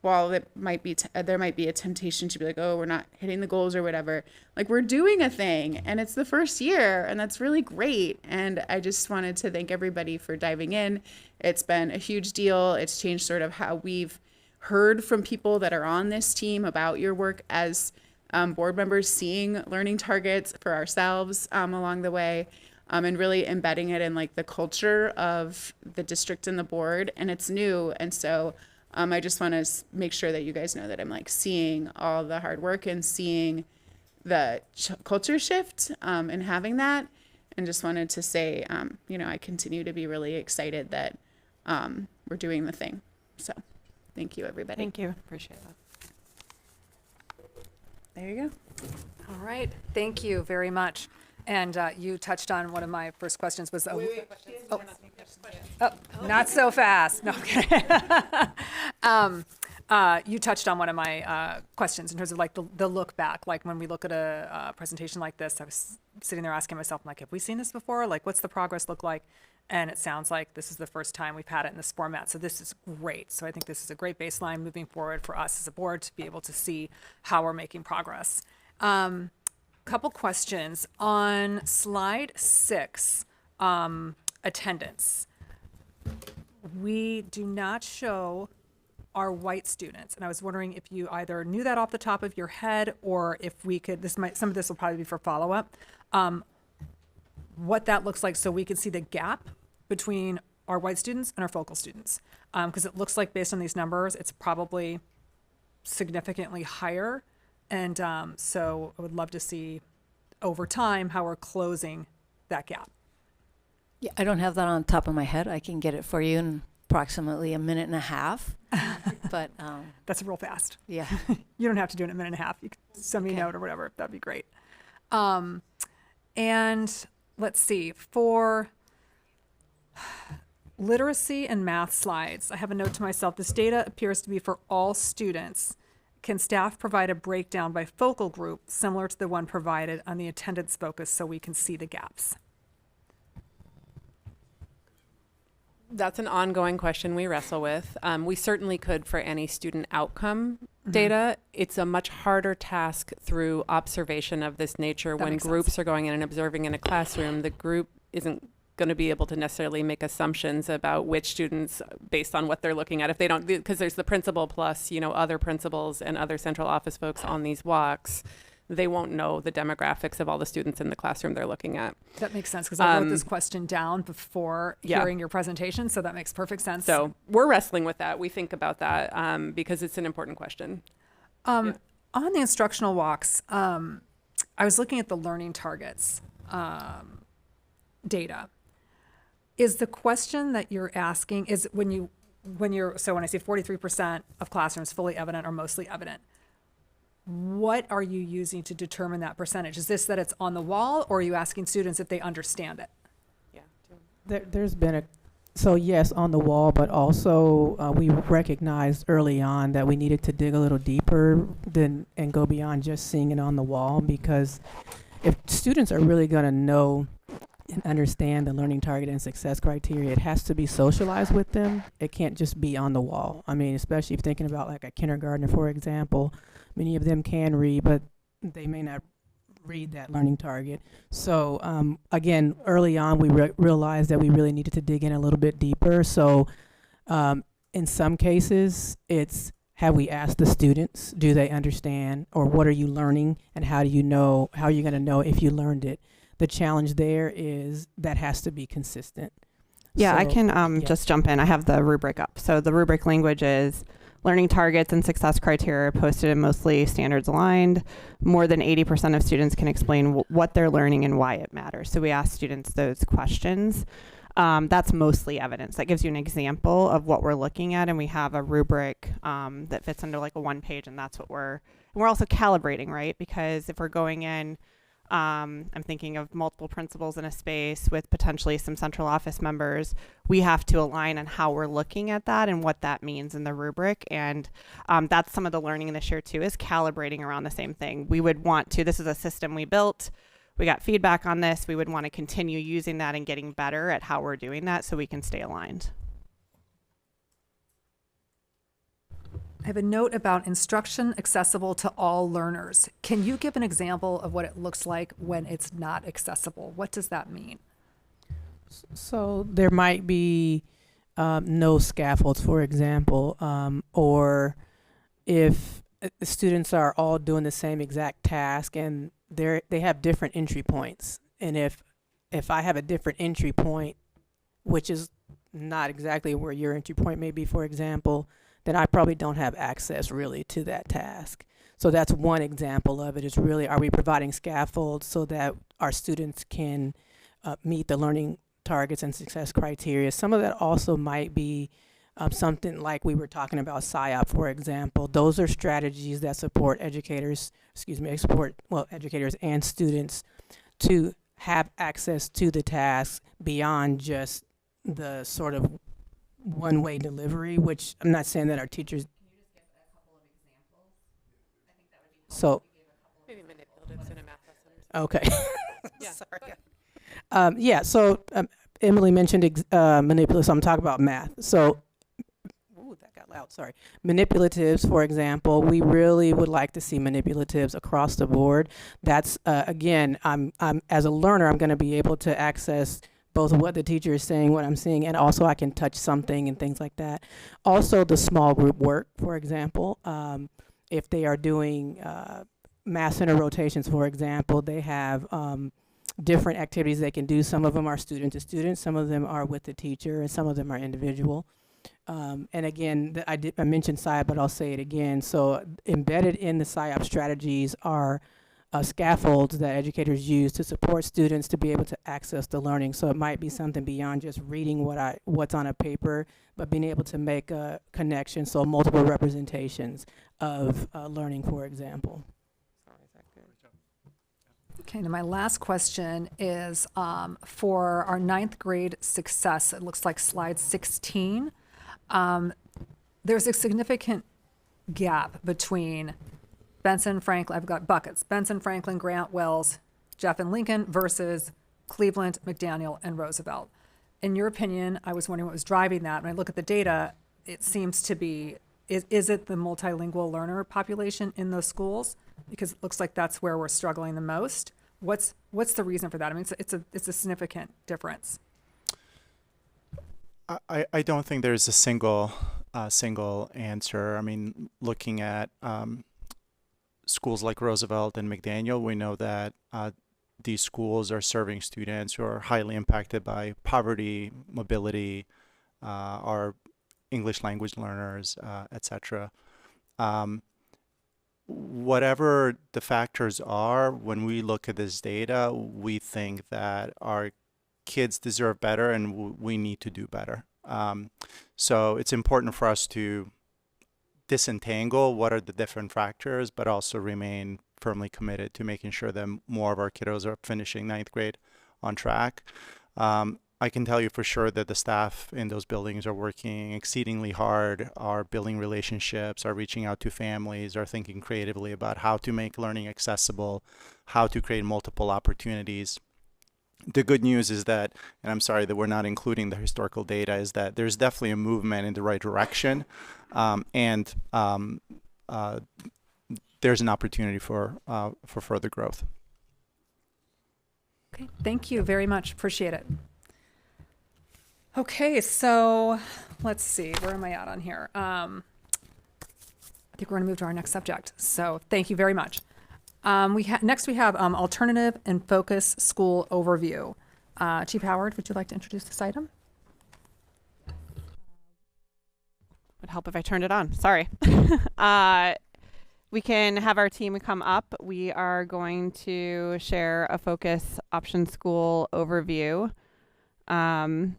while it might be there might be a temptation to be like, oh, we're not hitting the goals or whatever, like we're doing a thing and it's the first year and that's really great. And I just wanted to thank everybody for diving in. It's been a huge deal. It's changed sort of how we've heard from people that are on this team about your work as board members, seeing learning targets for ourselves along the way, and really embedding it in like the culture of the district and the board. And it's new. And so I just want to make sure that you guys know that I'm like seeing all the hard work and seeing the culture shift and having that. And just wanted to say, I continue to be really excited that we're doing the thing. So thank you, everybody. Thank you. Appreciate that. There you go. All right. Thank you very much. And you touched on one of my first questions was, not so fast. No, okay. You touched on one of my questions in terms of like the look back. Like when we look at a presentation like this, I was sitting there asking myself, like, have we seen this before? Like, what's the progress look like? And it sounds like this is the first time we've had it in this format. So this is great. So I think this is a great baseline moving forward for us as a board to be able to see how we're making progress. Couple questions on slide 6, attendance. We do not show our white students. And I was wondering if you either knew that off the top of your head or if we could, some of this will probably be for follow-up, what that looks like so we can see the gap between our white students and our focal students. Because it looks like based on these numbers, it's probably significantly higher. And so I would love to see over time how we're closing that gap. Yeah, I don't have that on top of my head. I can get it for you in approximately a minute and a half. But that's real fast. Yeah. You don't have to do it in a minute and a half. You can send me a note or whatever. That'd be great. And let's see, for literacy and math slides, I have a note to myself. This data appears to be for all students. Can staff provide a breakdown by focal group similar to the one provided on the attendance focus so we can see the gaps? That's an ongoing question we wrestle with. We certainly could for any student outcome data. It's a much harder task through observation of this nature. When groups are going in and observing in a classroom, the group isn't going to be able to necessarily make assumptions about which students based on what they're looking at. If they don't, because there's the principal plus, other principals and other central office folks on these walks, they won't know the demographics of all the students in the classroom they're looking at. That makes sense because I wrote this question down before hearing your presentation, so that makes perfect sense. So we're wrestling with that. We think about that because it's an important question. On the instructional walks, I was looking at the learning targets data. Is the question that you're asking is so when I say 43% of classrooms fully evident or mostly evident, what are you using to determine that percentage? Is this that it's on the wall, or are you asking students if they understand it? Yeah. There's been yes, on the wall, but also we recognized early on that we needed to dig a little deeper and go beyond just seeing it on the wall, because if students are really going to know and understand the learning target and success criteria, it has to be socialized with them. It can't just be on the wall. I mean, especially if thinking about like a kindergartner, for example, many of them can read, but they may not read that learning target. So again, early on, we realized that we really needed to dig in a little bit deeper. So in some cases, it's have we asked the students, do they understand, or what are you learning, and how are you going to know if you learned it? The challenge there is that has to be consistent. Yeah, So, I can just jump in. I have the rubric up. So the rubric language is Learning targets and success criteria are posted and mostly standards aligned. More than 80% of students can explain what they're learning and why it matters. So we ask students those questions. That's mostly evidence. That gives you an example of what we're looking at, and we have a rubric that fits under like a 1 page, and that's what we're also calibrating, right? Because if we're going in, I'm thinking of multiple principals in a space with potentially some central office members, we have to align on how we're looking at that and what that means in the rubric. And that's some of the learning this year too, is calibrating around the same thing. We would want to, this is a system we built, we got feedback on this, we would want to continue using that and getting better at how we're doing that so we can stay aligned. I have a note about instruction accessible to all learners. Can you give an example of what it looks like when it's not accessible? What does that mean? So there might be no scaffolds, for example, or if students are all doing the same exact task and they have different entry points. And if I have a different entry point, which is not exactly where your entry point may be, for example, then I probably don't have access really to that task. So that's one example of it, is really, are we providing scaffolds so that our students can meet the learning targets and success criteria. Some of that also might be something like we were talking about SIOP, for example. Those are strategies that support educators, educators and students to have access to the tasks beyond just the sort of one-way delivery, which I'm not saying that our teachers. Can you just give a couple of examples? I think that would be helpful. So maybe manipulatives in a math lesson. Okay. Yeah. Sorry. So Emily mentioned manipulatives. So I'm talking about math. So, that got loud. Sorry. Manipulatives, for example, we really would like to see manipulatives across the board. That's again, I'm as a learner, I'm going to be able to access both what the teacher is saying, what I'm seeing, and also I can touch something and things like that. Also, the small group work, for example, if they are doing math center rotations, for example, they have different activities they can do. Some of them are student to student, some of them are with the teacher, and some of them are individual. And again, I mentioned SIOP, but I'll say it again. So embedded in the SIOP strategies are scaffolds that educators use to support students to be able to access the learning. So it might be something beyond just reading what's on a paper, but being able to make a connection. So multiple representations of learning, for example. Okay, now my last question is for our 9th grade success. It looks like slide 16. There's a significant gap between Benson, Franklin, I've got buckets, Benson, Franklin, Grant, Wells, Jeff, and Lincoln versus Cleveland, McDaniel, and Roosevelt. In your opinion, I was wondering what was driving that. When I look at the data, it seems to be, is it the multilingual learner population in those schools? Because it looks like that's where we're struggling the most. What's the reason for that? I mean, it's a significant difference. I don't think there's a single answer. I mean, looking at schools like Roosevelt and McDaniel, we know that these schools are serving students who are highly impacted by poverty, mobility, are English language learners, etc. Whatever the factors are, when we look at this data, we think that our kids deserve better and we need to do better. So it's important for us to disentangle what are the different factors, but also remain firmly committed to making sure that more of our kiddos are finishing 9th grade on track. I can tell you for sure that the staff in those buildings are working exceedingly hard, are building relationships, are reaching out to families, are thinking creatively about how to make learning accessible, how to create multiple opportunities. The good news is that, and I'm sorry that we're not including the historical data, is that there's definitely a movement in the right direction, and there's an opportunity for further growth. Okay, thank you very much. Appreciate it. Okay, so let's see, where am I at on here? I think we're going to move to our next subject. So thank you very much. Next we have alternative and focus school overview. Chief Howard, would you like to introduce this item? would help if I turned it on. Sorry. We can have our team come up. We are going to share a focus option school overview. And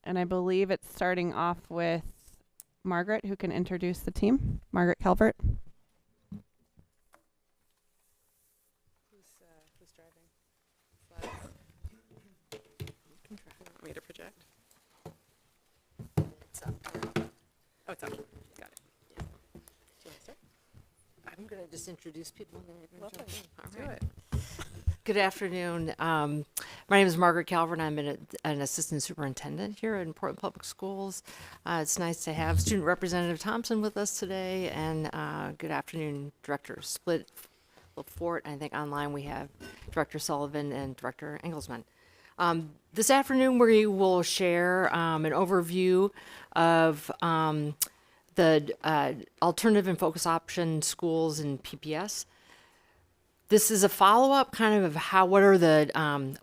I believe it's starting off with Margaret, who can introduce the team. Margaret Calvert. Who's driving? Slides. Want me to project? It's up. Oh, it's up. Got it. Yeah. Do you want to start? I'm going to just introduce people. And then you're gonna Lovely. jump in. Do it. Good afternoon. My name is Margaret Calvert. I'm an assistant superintendent here in Portland Public Schools. It's nice to have Student Representative Thompson with us today, and good afternoon, Director Split, Fort. I think online we have Director Sullivan and Director Engelsman. This afternoon we will share an overview of the alternative and focus option schools in PPS. This is a follow-up kind of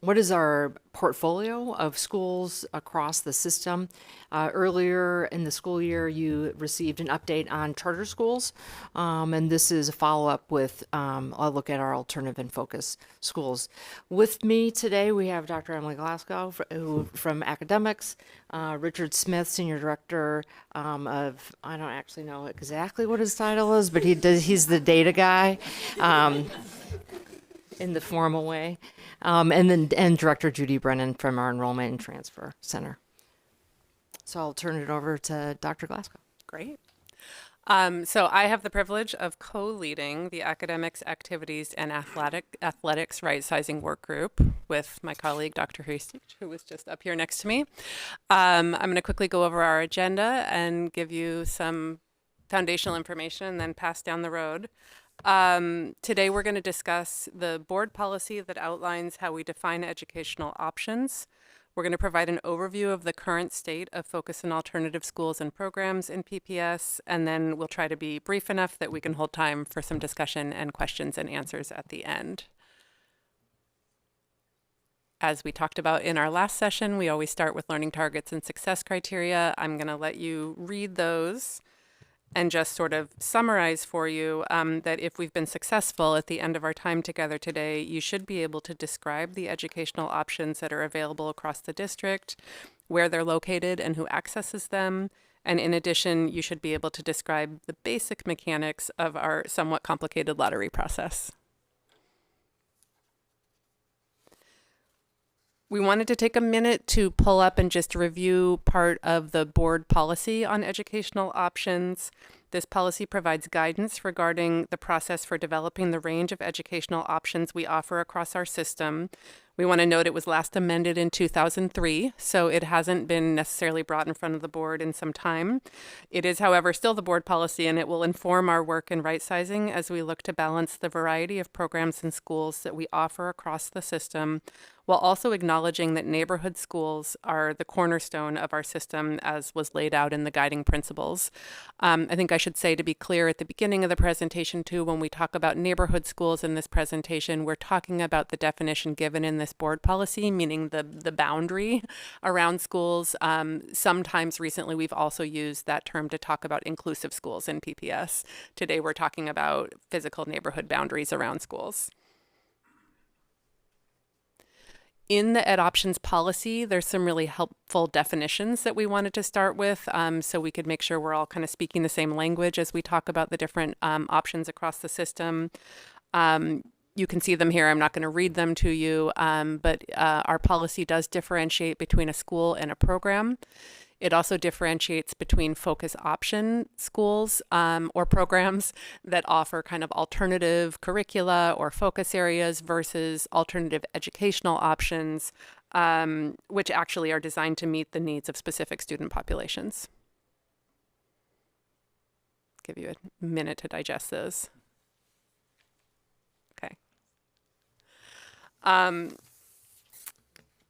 what is our portfolio of schools across the system. Earlier in the school year, you received an update on charter schools, and this is a follow-up with a look at our alternative and focus schools. With me today, we have Dr. Emily Glasgow from academics, Richard Smith, Senior Director of, I don't actually know exactly what his title is, but he's the data guy. In the formal way, and Director Judy Brennan from our Enrollment and Transfer Center. So I'll turn it over to Dr. Glasgow. Great. So I have the privilege of co-leading the academics, activities, and athletics right-sizing work group with my colleague, Dr. Hustic, who was just up here next to me. I'm going to quickly go over our agenda and give you some foundational information and then pass down the road. Today we're going to discuss the board policy that outlines how we define educational options. We're going to provide an overview of the current state of focus and alternative schools and programs in PPS, and then we'll try to be brief enough that we can hold time for some discussion and questions and answers at the end. As we talked about in our last session, we always start with learning targets and success criteria. I'm going to let you read those and just sort of summarize for you that if we've been successful at the end of our time together today, you should be able to describe the educational options that are available across the district, where they're located and who accesses them. And in addition, you should be able to describe the basic mechanics of our somewhat complicated lottery process. We wanted to take a minute to pull up and just review part of the board policy on educational options. This policy provides guidance regarding the process for developing the range of educational options we offer across our system. We want to note it was last amended in 2003, so it hasn't been necessarily brought in front of the board in some time. It is, however, still the board policy, and it will inform our work in right-sizing as we look to balance the variety of programs and schools that we offer across the system, while also acknowledging that neighborhood schools are the cornerstone of our system as was laid out in the guiding principles. I think I should say, to be clear at the beginning of the presentation too, when we talk about neighborhood schools in this presentation, we're talking about the definition given in this board policy, meaning the boundary around schools. Sometimes recently we've also used that term to talk about inclusive schools in PPS. Today we're talking about physical neighborhood boundaries around schools. In the Ed Options policy, there's some really helpful definitions that we wanted to start with, so we could make sure we're all kind of speaking the same language as we talk about the different options across the system. You can see them here. I'm not going to read them to you, but our policy does differentiate between a school and a program. It also differentiates between focus option schools or programs that offer kind of alternative curricula or focus areas versus alternative educational options, which actually are designed to meet the needs of specific student populations. Give you a minute to digest those. Okay.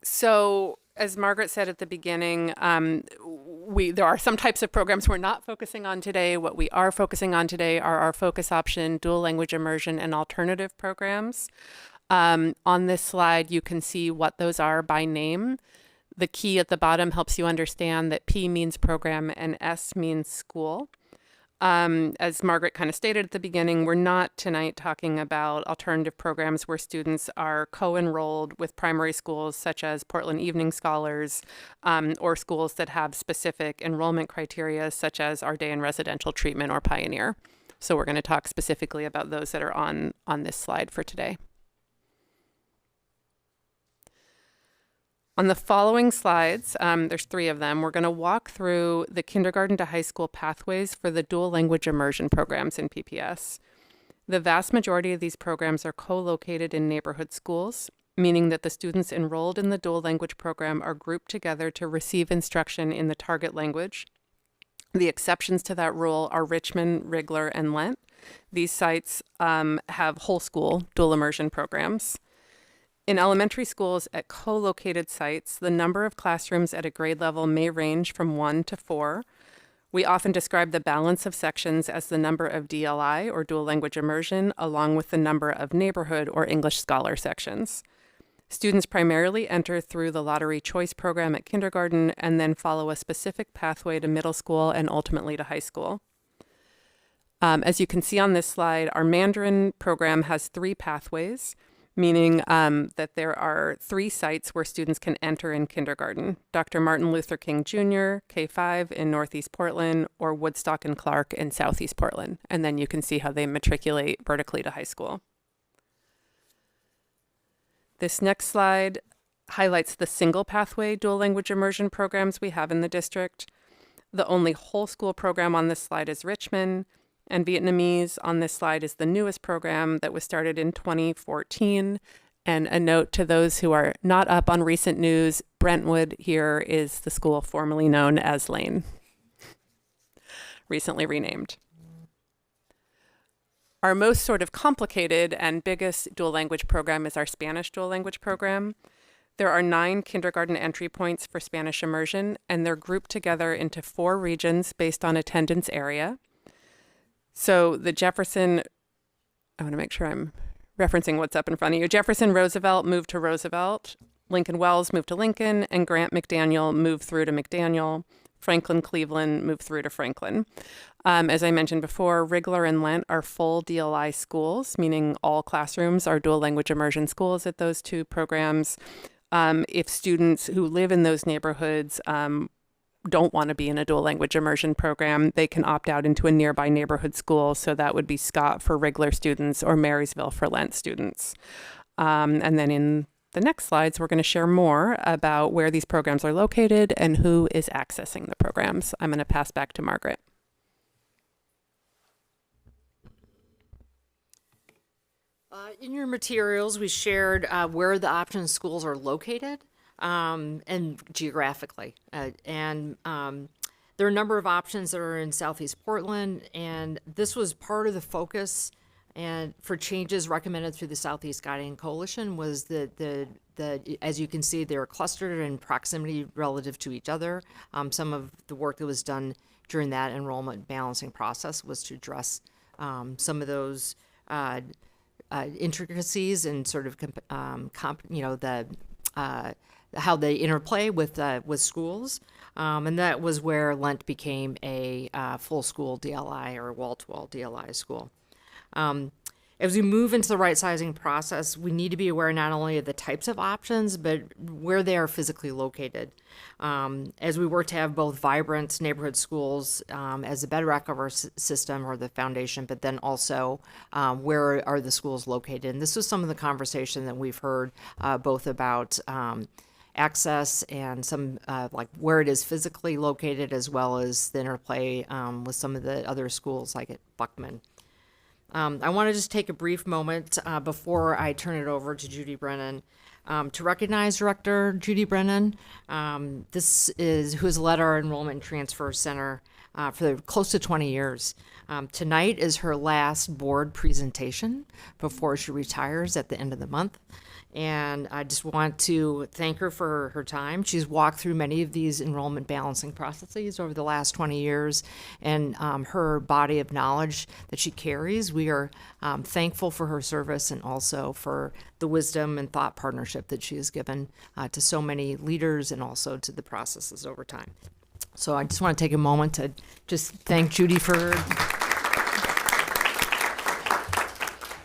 So, as Margaret said at the beginning, there are some types of programs we're not focusing on today. What we are focusing on today are our focus option, dual language immersion, and alternative programs. On this slide, you can see what those are by name. The key at the bottom helps you understand that P means program and S means school. As Margaret kind of stated at the beginning, we're not tonight talking about alternative programs where students are co-enrolled with primary schools such as Portland Evening Scholars, or schools that have specific enrollment criteria such as Our Day in Residential Treatment or Pioneer. So we're going to talk specifically about those that are on this slide for today. On the following slides, there's 3 of them, we're going to walk through the kindergarten to high school pathways for the dual language immersion programs in PPS. The vast majority of these programs are co-located in neighborhood schools, meaning that the students enrolled in the dual language program are grouped together to receive instruction in the target language. The exceptions to that rule are Richmond, Rigler, and Lent. These sites have whole school dual immersion programs. In elementary schools at co-located sites, the number of classrooms at a grade level may range from 1 to 4. We often describe the balance of sections as the number of DLI, or dual language immersion, along with the number of neighborhood or English scholar sections. Students primarily enter through the lottery choice program at kindergarten and then follow a specific pathway to middle school and ultimately to high school. As you can see on this slide, our Mandarin program has 3 pathways, meaning that there are 3 sites where students can enter in kindergarten: Dr. Martin Luther King Jr., K-5 in Northeast Portland, or Woodstock and Clark in Southeast Portland. And then you can see how they matriculate vertically to high school. This next slide highlights the single pathway dual language immersion programs we have in the district. The only whole school program on this slide is Richmond, and Vietnamese on this slide is the newest program that was started in 2014. And a note to those who are not up on recent news, Brentwood here is the school formerly known as Lane, recently renamed. Our most sort of complicated and biggest dual language program is our Spanish dual language program. There are 9 kindergarten entry points for Spanish immersion, and they're grouped together into 4 regions based on attendance area. So the Jefferson, I want to make sure I'm referencing what's up in front of you. Jefferson Roosevelt moved to Roosevelt, Lincoln Wells moved to Lincoln, and Grant McDaniel moved through to McDaniel. Franklin Cleveland moved through to Franklin. As I mentioned before, Rigler and Lent are full DLI schools, meaning all classrooms are dual language immersion schools at those 2 programs. If students who live in those neighborhoods don't want to be in a dual language immersion program, they can opt out into a nearby neighborhood school. So that would be Scott for Rigler students or Marysville for Lent students. And then in the next slides, we're going to share more about where these programs are located and who is accessing the programs. I'm going to pass back to Margaret. In your materials, we shared where the option schools are located. And geographically. There are a number of options that are in Southeast Portland, and this was part of the focus and for changes recommended through the Southeast Guiding Coalition was the as you can see, they're clustered in proximity relative to each other. Some of the work that was done during that enrollment balancing process was to address some of those intricacies and sort of how they interplay with schools, and that was where Lent became a full school DLI or wall-to-wall DLI school. As we move into the right sizing process, we need to be aware not only of the types of options, but where they are physically located. As we work to have both vibrant neighborhood schools as the bedrock of our system or the foundation, but then also where are the schools located? And this was some of the conversation that we've heard both about access and some like where it is physically located, as well as the interplay with some of the other schools like at Buckman. I want to just take a brief moment before I turn it over to Judy Brennan to recognize Director Judy Brennan. Who has led our Enrollment and Transfer Center for close to 20 years. Tonight is her last board presentation before she retires at the end of the month. And I just want to thank her for her time. She's walked through many of these enrollment balancing processes over the last 20 years, and her body of knowledge that she carries, we are thankful for her service and also for the wisdom and thought partnership that she has given to so many leaders and also to the processes over time. So I just want to take a moment to just thank Judy for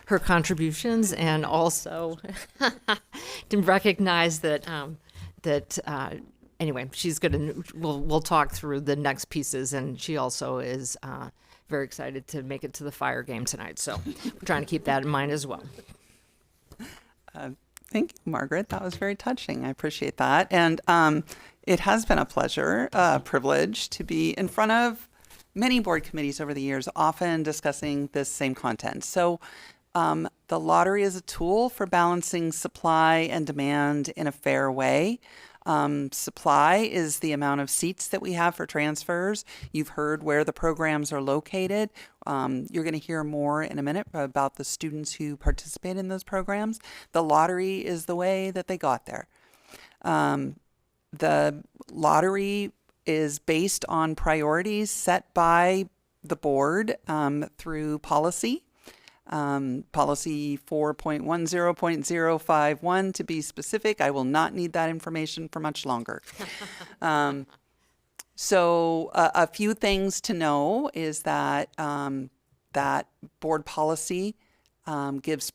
her contributions, and also to recognize that anyway, she's gonna we'll talk through the next pieces, and she also is very excited to make it to the fire game tonight. So we're trying to keep that in mind as well. Thank you, Margaret. That was very touching. I appreciate that. And it has been a pleasure, privilege to be in front of many board committees over the years, often discussing this same content. So the lottery is a tool for balancing supply and demand in a fair way. Supply is the amount of seats that we have for transfers. You've heard where the programs are located. You're going to hear more in a minute about the students who participate in those programs. The lottery is the way that they got there. The lottery is based on priorities set by the board through policy. Policy 4.10.051 to be specific. I will not need that information for much longer. So a few things to know is that that board policy gives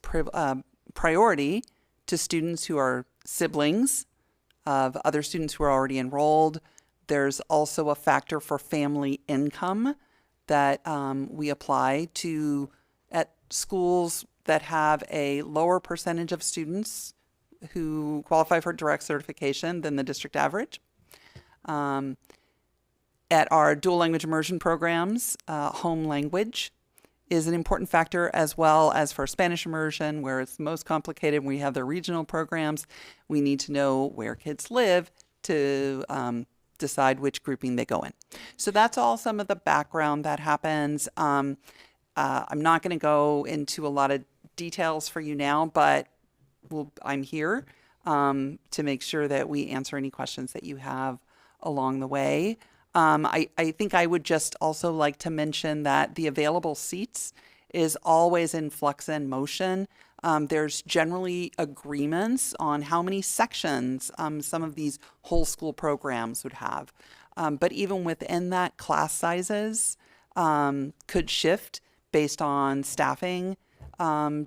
priority to students who are siblings of other students who are already enrolled. There's also a factor for family income that we apply to at schools that have a lower percentage of students who qualify for direct certification than the district average. At our dual language immersion programs, home language is an important factor, as well as for Spanish immersion, where it's most complicated. We have the regional programs. We need to know where kids live to decide which grouping they go in. So that's all some of the background that happens. I'm not going to go into a lot of details for you now, but I'm here to make sure that we answer any questions that you have along the way. I think I would just also like to mention that the available seats is always in flux and motion. There's generally agreements on how many sections some of these whole school programs would have. But even within that, class sizes could shift based on staffing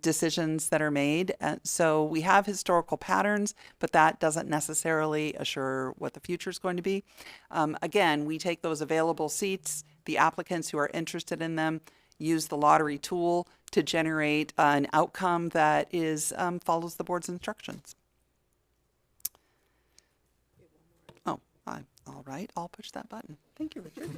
decisions that are made. So we have historical patterns, but that doesn't necessarily assure what the future is going to be. Again, we take those available seats, the applicants who are interested in them, use the lottery tool to generate an outcome that is follows the board's instructions. Oh, all right, I'll push that button. Thank you, Richard.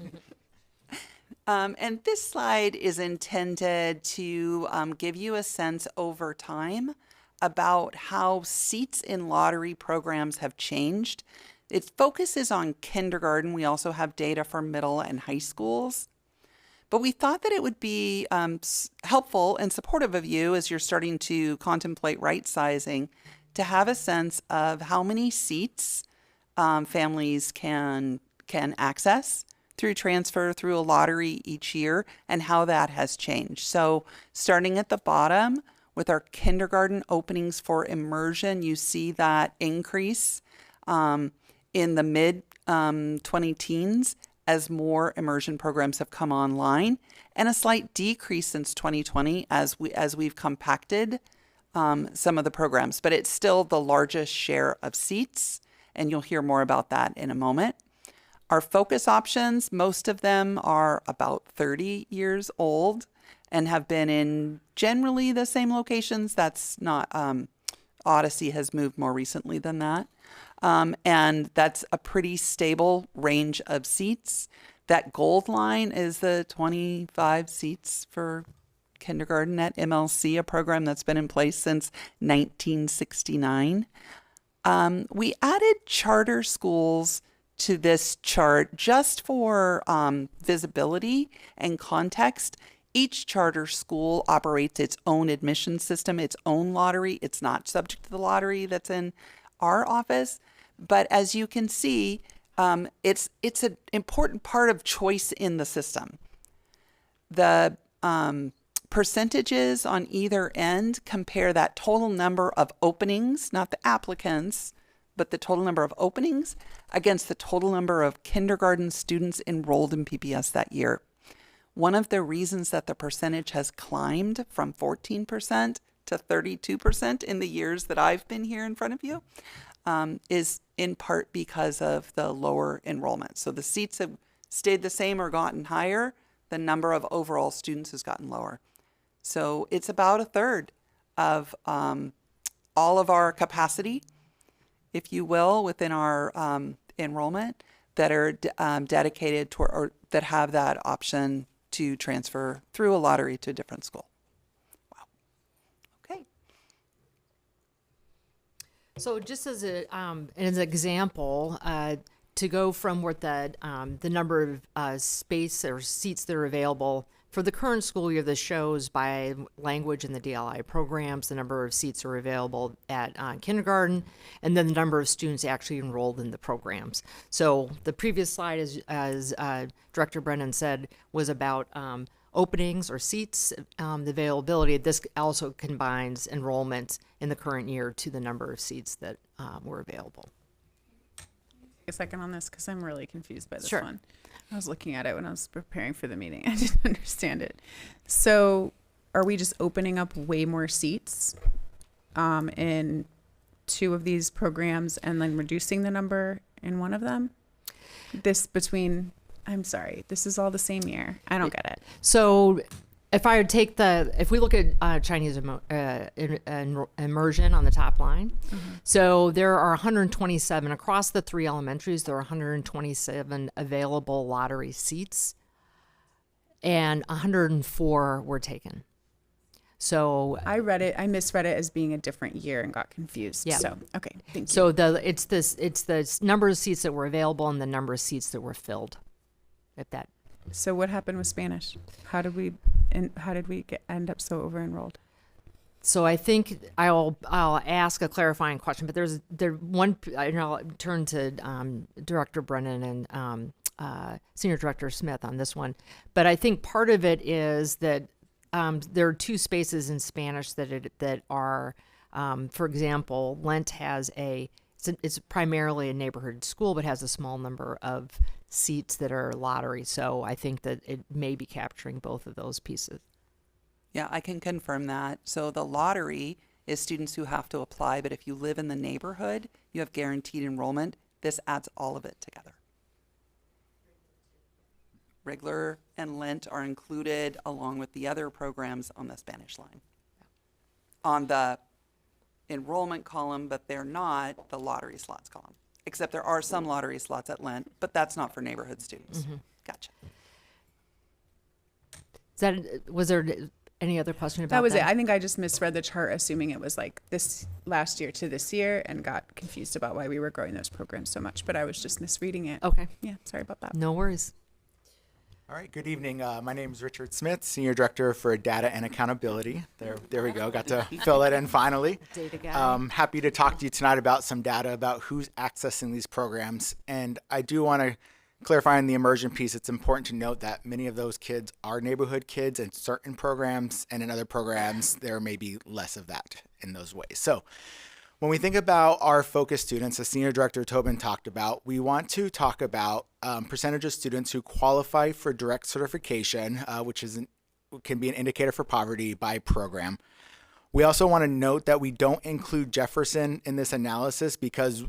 And this slide is intended to give you a sense over time about how seats in lottery programs have changed. Its focus is on kindergarten. We also have data for middle and high schools. But we thought that it would be helpful and supportive of you as you're starting to contemplate right sizing to have a sense of how many seats families can access through transfer, through a lottery each year, and how that has changed. So starting at the bottom with our kindergarten openings for immersion, you see that increase in the mid 20 teens as more immersion programs have come online, and a slight decrease since 2020 as we've compacted some of the programs, but it's still the largest share of seats, and you'll hear more about that in a moment. Our focus options, most of them are about 30 years old and have been in generally the same locations. That's not, Odyssey has moved more recently than that. And that's a pretty stable range of seats. That gold line is the 25 seats for kindergarten at MLC, a program that's been in place since 1969. We added charter schools to this chart just for visibility and context. Each charter school operates its own admission system, its own lottery. It's not subject to the lottery that's in our office. But as you can see, it's an important part of choice in the system. The percentages on either end compare that total number of openings, not the applicants, but the total number of openings against the total number of kindergarten students enrolled in PPS that year. One of the reasons that the percentage has climbed from 14% to 32% in the years that I've been here in front of you is in part because of the lower enrollment. So the seats have stayed the same or gotten higher. The number of overall students has gotten lower. So it's about a third of all of our capacity, if you will, within our enrollment that are dedicated to or that have that option to transfer through a lottery to a different school. Wow. Okay. So just as an example, to go from what the number of space or seats that are available for the current school year, this shows by language in the DLI programs, the number of seats are available at kindergarten, and then the number of students actually enrolled in the programs. So the previous slide, as Director Brennan said, was about openings or seats, the availability. This also combines enrollment in the current year to the number of seats that were available. A second on this because I'm really confused by this Sure. one. I was looking at it when I was preparing for the meeting. I didn't understand it. So are we just opening up way more seats in two of these programs and then reducing the number in one of them? I'm sorry, this is all the same year. I don't get it. So if we look at Chinese immersion on the top line, so there are 127 across the three elementaries. There are 127 available lottery seats, and 104 were taken. So I misread it as being a different year and got confused. Yeah. So okay, thank you. So it's the number of seats that were available and the number of seats that were filled. So what happened with Spanish? How did we end up so over enrolled? So I think I'll ask a clarifying question, but I'll turn to Director Brennan and Senior Director Smith on this one. But I think part of it is that there are two spaces in Spanish that are, for example, Lent has it's primarily a neighborhood school, but has a small number of seats that are lottery. So I think that it may be capturing both of those pieces. Yeah, I can confirm that. So the lottery is students who have to apply, but if you live in the neighborhood, you have guaranteed enrollment. This adds all of it together. Regular and Lent are included along with the other programs on the Spanish line. On the enrollment column, but they're not the lottery slots column. Except there are some lottery slots at Lent, but that's not for neighborhood students. Mm-hmm. Gotcha. Was there any other question about that? That was it. I think I just misread the chart, assuming it was like this last year to this year, and got confused about why we were growing those programs so much. But I was just misreading it. Okay. Yeah, sorry about that. No worries. All right, good evening. My name is Richard Smith, Senior Director for Data and Accountability. There we go. Got to fill that in finally. Data guy. Happy to talk to you tonight about some data about who's accessing these programs. And I do want to clarify in the immersion piece, it's important to note that many of those kids are neighborhood kids in certain programs, and in other programs, there may be less of that in those ways. So when we think about our focus students, as Senior Director Tobin talked about, we want to talk about percentage of students who qualify for direct certification, which can be an indicator for poverty by program. We also want to note that we don't include Jefferson in this analysis because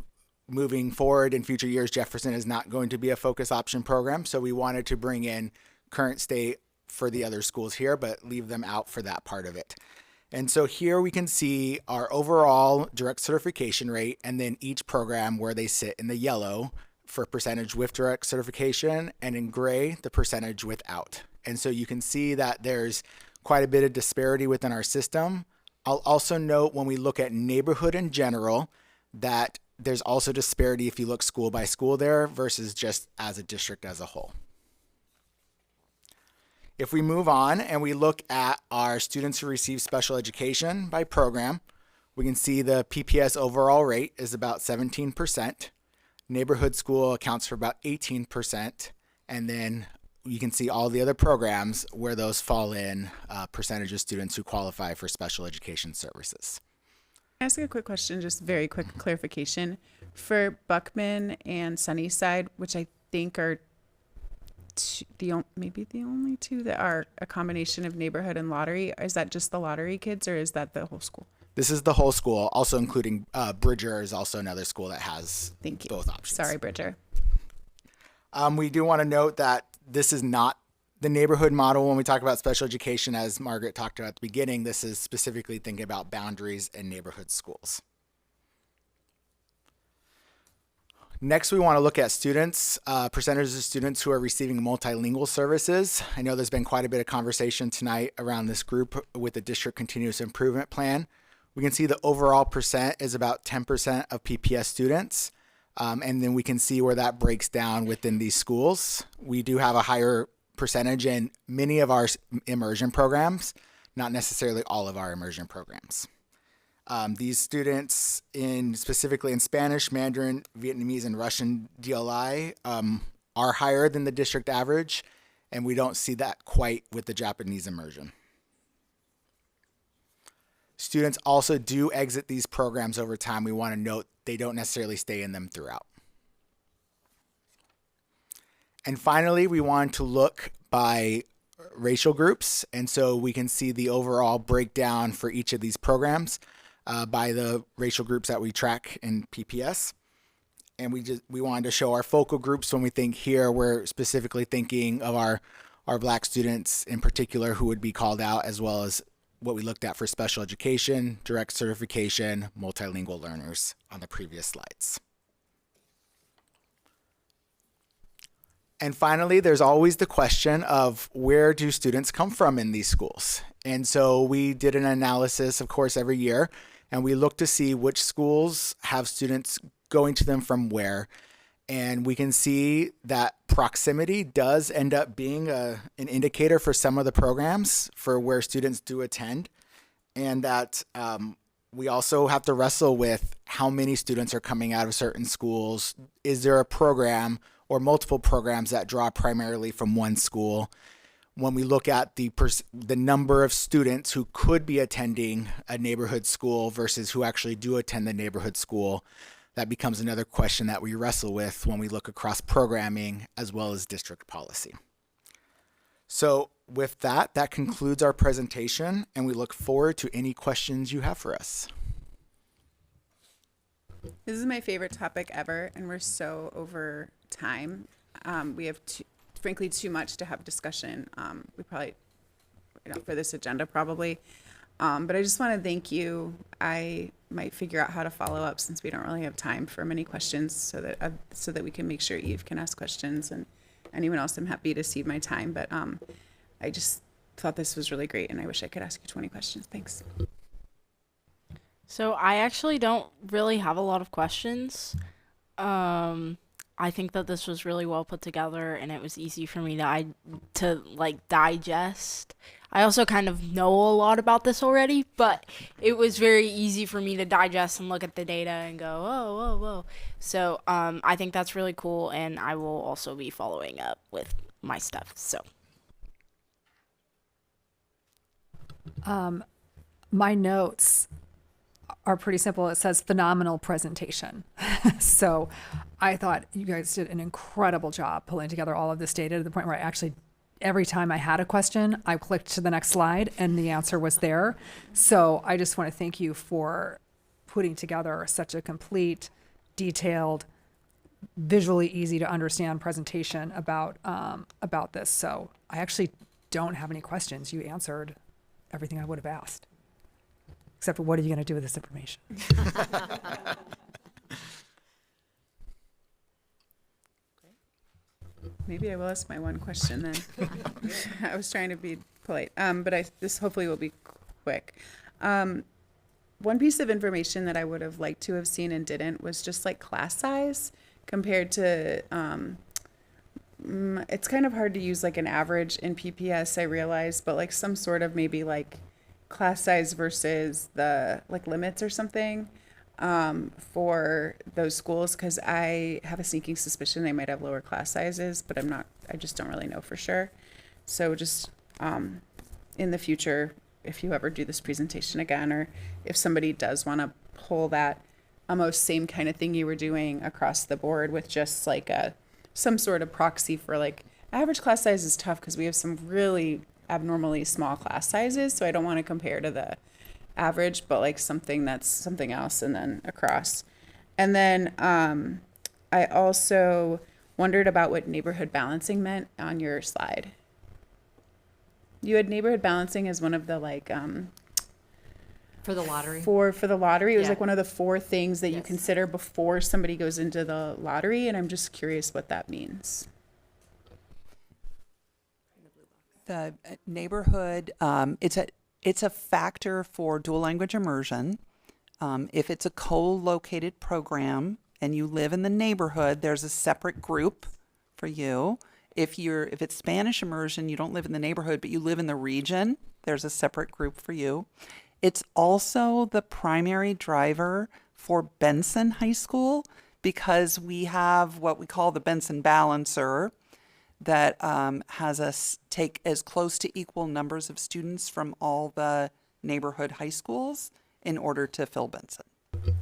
moving forward in future years, Jefferson is not going to be a focus option program. So we wanted to bring in current state for the other schools here, but leave them out for that part of it. And so here we can see our overall direct certification rate and then each program where they sit in the yellow for percentage with direct certification, and in gray, the percentage without. And so you can see that there's quite a bit of disparity within our system. I'll also note when we look at neighborhood in general, that there's also disparity if you look school by school there versus just as a district as a whole. If we move on and we look at our students who receive special education by program, we can see the PPS overall rate is about 17%. Neighborhood school accounts for about 18%. And then you can see all the other programs where those fall in percentage of students who qualify for special education services. Can I ask a quick question, just very quick clarification? For Buckman and Sunnyside, which I think are maybe the only two that are a combination of neighborhood and lottery, is that just the lottery kids or is that the whole school? This is the whole school, also including Bridger is also another school that has both options. Sorry, Bridger. We do want to note that this is not the neighborhood model when we talk about special education, as Margaret talked about at the beginning. This is specifically thinking about boundaries and neighborhood schools. Next, we want to look at students, percentages of students who are receiving multilingual services. I know there's been quite a bit of conversation tonight around this group with the district continuous improvement plan. We can see the overall percent is about 10% of PPS students. And then we can see where that breaks down within these schools. We do have a higher percentage in many of our immersion programs, not necessarily all of our immersion programs. These students specifically in Spanish, Mandarin, Vietnamese, and Russian DLI are higher than the district average, and we don't see that quite with the Japanese immersion. Students also do exit these programs over time. We want to note they don't necessarily stay in them throughout. And finally, we want to look by racial groups. And so we can see the overall breakdown for each of these programs by the racial groups that we track in PPS. And we wanted to show our focal groups. When we think here, we're specifically thinking of our Black students in particular who would be called out, as well as what we looked at for special education, direct certification, multilingual learners on the previous slides. And finally, there's always the question of where do students come from in these schools? And so we did an analysis, of course, every year, and we looked to see which schools have students going to them from where. And we can see that proximity does end up being an indicator for some of the programs for where students do attend. And that we also have to wrestle with how many students are coming out of certain schools. Is there a program or multiple programs that draw primarily from one school? When we look at the number of students who could be attending a neighborhood school versus who actually do attend the neighborhood school, that becomes another question that we wrestle with when we look across programming as well as district policy. So with that, that concludes our presentation, and we look forward to any questions you have for us. This is my favorite topic ever, and we're so over time. We have, frankly, too much to have discussion. We probably, for this agenda probably. But I just want to thank you. I might figure out how to follow up since we don't really have time for many questions, so that we can make sure Eve can ask questions, and anyone else. I'm happy to cede my time, but I just thought this was really great, and I wish I could ask you 20 questions. Thanks. So I actually don't really have a lot of questions. I think that this was really well put together, and it was easy for me to digest. I also kind of know a lot about this already, but it was very easy for me to digest and look at the data and go, whoa. So I think that's really cool, and I will also be following up with my stuff. So my notes are pretty simple. It says phenomenal presentation. So I thought you guys did an incredible job pulling together all of this data to the point where I actually, every time I had a question, I clicked to the next slide and the answer was there. So I just want to thank you for putting together such a complete, detailed, visually easy to understand presentation about this. So I actually don't have any questions. You answered everything I would have asked. Except for what are you going to do with this information? Maybe I will ask my one question then. I was trying to be polite, but this hopefully will be quick. one piece of information that I would have liked to have seen and didn't was just like class size compared to, it's kind of hard to use like an average in PPS, I realize, but like some sort of maybe like class size versus the like limits or something for those schools, because I have a sneaking suspicion they might have lower class sizes, but I just don't really know for sure. So just in the future, if you ever do this presentation again, or if somebody does want to pull that almost same kind of thing you were doing across the board with just like some sort of proxy for like average class size is tough because we have some really abnormally small class sizes. So I don't want to compare to the average, but like something that's something else and then across. And then I also wondered about what neighborhood balancing meant on your slide. You had neighborhood balancing as one of the like For the lottery? For the lottery. It was Yeah. like one of the 4 things that you consider before somebody goes into the lottery, and I'm just curious what that means. The neighborhood, it's a factor for dual language immersion. If it's a co-located program and you live in the neighborhood, there's a separate group for you. If it's Spanish immersion, you don't live in the neighborhood, but you live in the region, there's a separate group for you. It's also the primary driver for Benson High School because we have what we call the Benson Balancer that has us take as close to equal numbers of students from all the neighborhood high schools in order to fill Benson.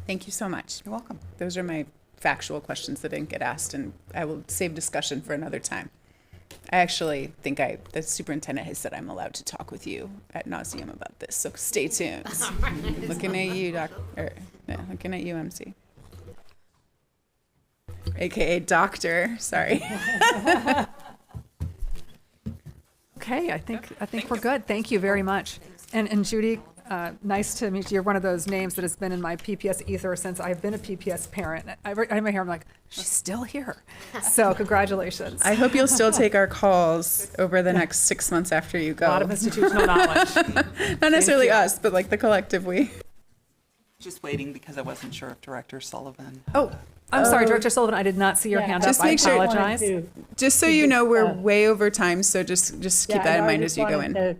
Thank you so much. You're welcome. Those are my factual questions that didn't get asked, and I will save discussion for another time. I actually think the superintendent has said I'm allowed to talk with you ad nauseum about this, so stay tuned. Looking at you, looking at you, MC. AKA doctor, sorry. Okay, I think we're good. Thank you very much. And Judy, nice to meet you. You're one of those names that has been in my PPS ether since I've been a PPS parent. I'm here, I'm like, she's still here. So congratulations. I hope you'll still take our calls over the next 6 months after you go. A lot of institutional knowledge. Not necessarily us, but like the collective we. Just waiting because I wasn't sure if Director Sullivan. Oh, I'm sorry, Director Sullivan, I did not see your hand up. I apologize. Just so you know, we're way over time, so just keep that in mind as you go in. To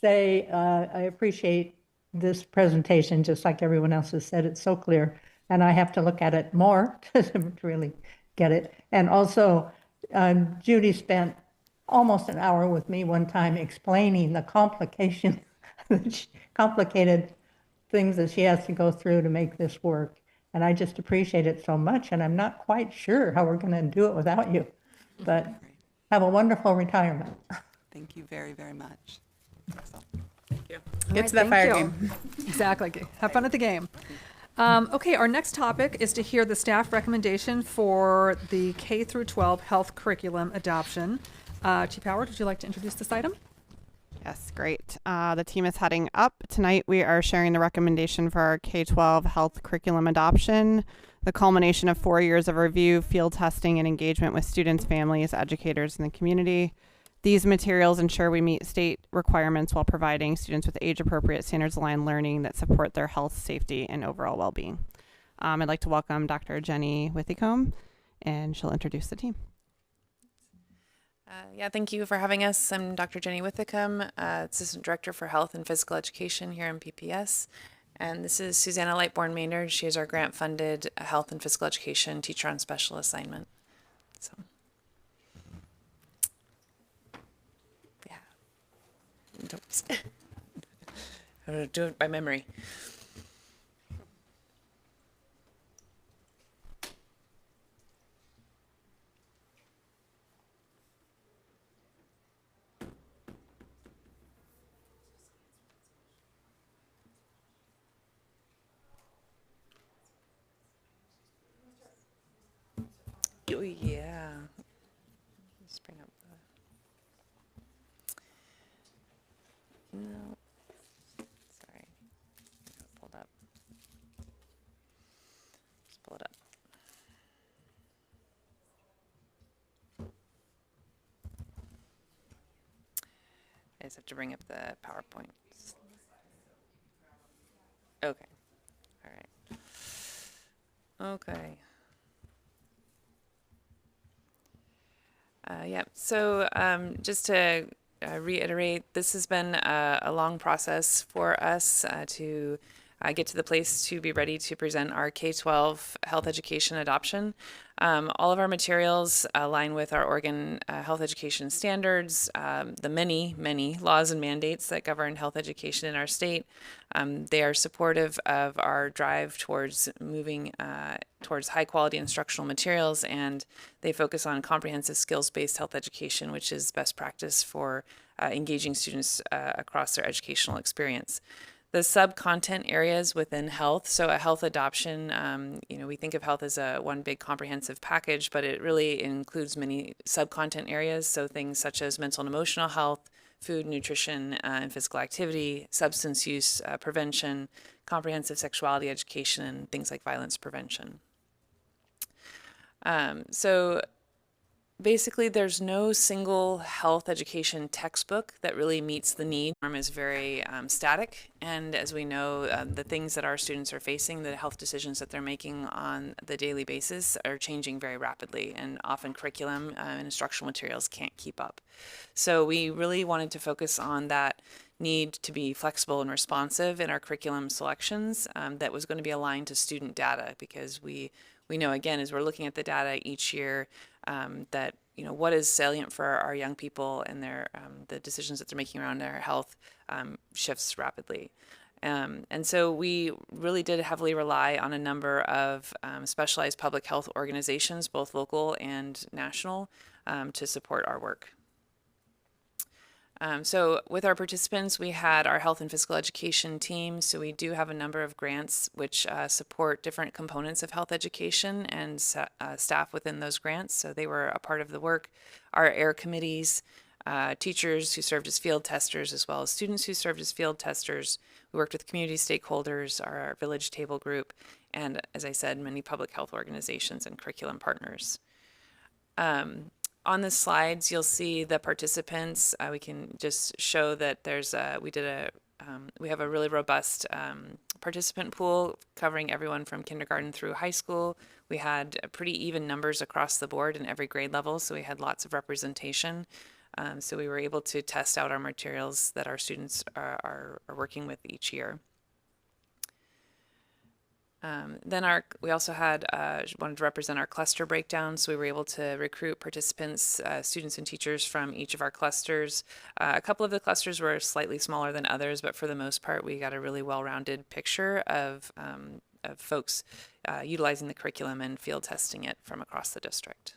say I appreciate this presentation, just like everyone else has said. It's so clear, and I have to look at it more to really get it. And also, Judy spent almost an hour with me one time explaining the complicated things that she has to go through to make this work. And I just appreciate it so much, and I'm not quite sure how we're going to do it without you. But have a wonderful retirement. Thank you very, very much. Thank you. All Get right, to that thank fire you. game. Exactly. Have fun at the game. Okay, our next topic is to hear the staff recommendation for the K through 12 health curriculum adoption. Chief Howard, would you like to introduce this item? Yes, great. The team is heading up. Tonight we are sharing the recommendation for our K-12 health curriculum adoption, the culmination of 4 years of review, field testing, and engagement with students, families, educators, and the community. These materials ensure we meet state requirements while providing students with age-appropriate, standards-aligned learning that support their health, safety, and overall well-being. I'd like to welcome Dr. Jenny Withicombe, and she'll introduce the team. Yeah, thank you for having us. I'm Dr. Jenny Withicombe, Assistant Director for Health and Physical Education here in PPS. And this is Susanna Lightborn Maynard. She is our grant-funded Health and Physical Education teacher on special assignment. So, yeah. Oops. I'm going to do it by memory. Oh, yeah. Just bring up the... No. Sorry. Pulled up. Just pull it up. I just have to bring up the PowerPoint. Okay. Okay. So just to reiterate, this has been a long process for us to get to the place to be ready to present our K-12 health education adoption. All of our materials align with our Oregon health education standards, the many, many laws and mandates that govern health education in our state. They are supportive of our drive towards moving towards high quality instructional materials, and they focus on comprehensive skills-based health education, which is best practice for engaging students across their educational experience. The sub-content areas within health, so a health adoption, we think of health as one big comprehensive package, but it really includes many sub-content areas, so things such as mental and emotional health, food, nutrition, and physical activity, substance use prevention, comprehensive sexuality education, and things like violence prevention. So basically, there's no single health education textbook that really meets the need. The norm is very static, and as we know, the things that our students are facing, the health decisions that they're making on the daily basis are changing very rapidly, and often curriculum and instructional materials can't keep up. So we really wanted to focus on that need to be flexible and responsive in our curriculum selections that was going to be aligned to student data, because we know, again, as we're looking at the data each year, that what is salient for our young people and their the decisions that they're making around their health shifts rapidly. And so we really did heavily rely on a number of specialized public health organizations, both local and national, to support our work. So with our participants, we had our health and physical education team. So we do have a number of grants which support different components of health education and staff within those grants. So they were a part of the work. Our AIR committees, teachers who served as field testers, as well as students who served as field testers. We worked with community stakeholders, our village table group, and as I said, many public health organizations and curriculum partners. On the slides, you'll see the participants. We can just show that we have a really robust participant pool covering everyone from kindergarten through high school. We had pretty even numbers across the board in every grade level, so we had lots of representation. So we were able to test out our materials that our students are working with each year. Then we also wanted to represent our cluster breakdown, so we were able to recruit participants, students and teachers from each of our clusters. A couple of the clusters were slightly smaller than others, but for the most part, we got a really well-rounded picture of folks utilizing the curriculum and field testing it from across the district.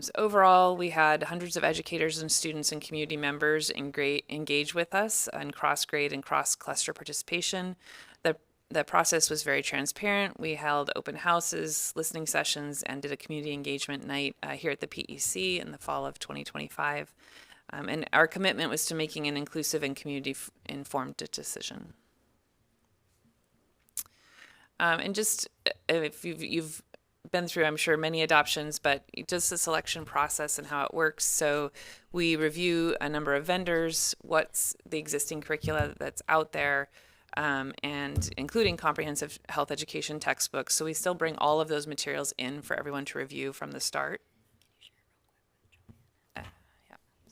So overall, we had hundreds of educators and students and community members engage with us in cross-grade and cross-cluster participation. The process was very transparent. We held open houses, listening sessions, and did a community engagement night here at the PEC in the fall of 2025. And our commitment was to making an inclusive and community-informed decision. And just if you've been through, I'm sure, many adoptions, but just the selection process and how it works. So we review a number of vendors, what's the existing curricula that's out there, and including comprehensive health education textbooks. So we still bring all of those materials in for everyone to review from the start. Yeah,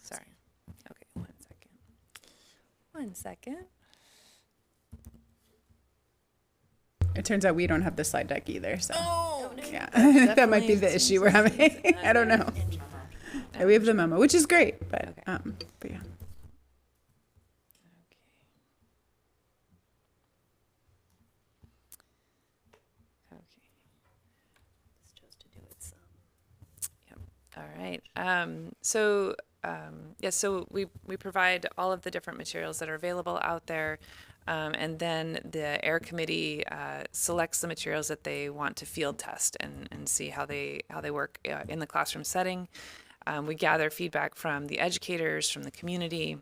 sorry. Okay, 1 second. 1 second. It turns out we don't have the slide deck either, so yeah, That's that might be the issue we're having. I don't know. Yeah, we have the memo, which is great, but yeah. All right. So we provide all of the different materials that are available out there. And then the AIR committee selects the materials that they want to field test and see how they work in the classroom setting. We gather feedback from the educators, from the community,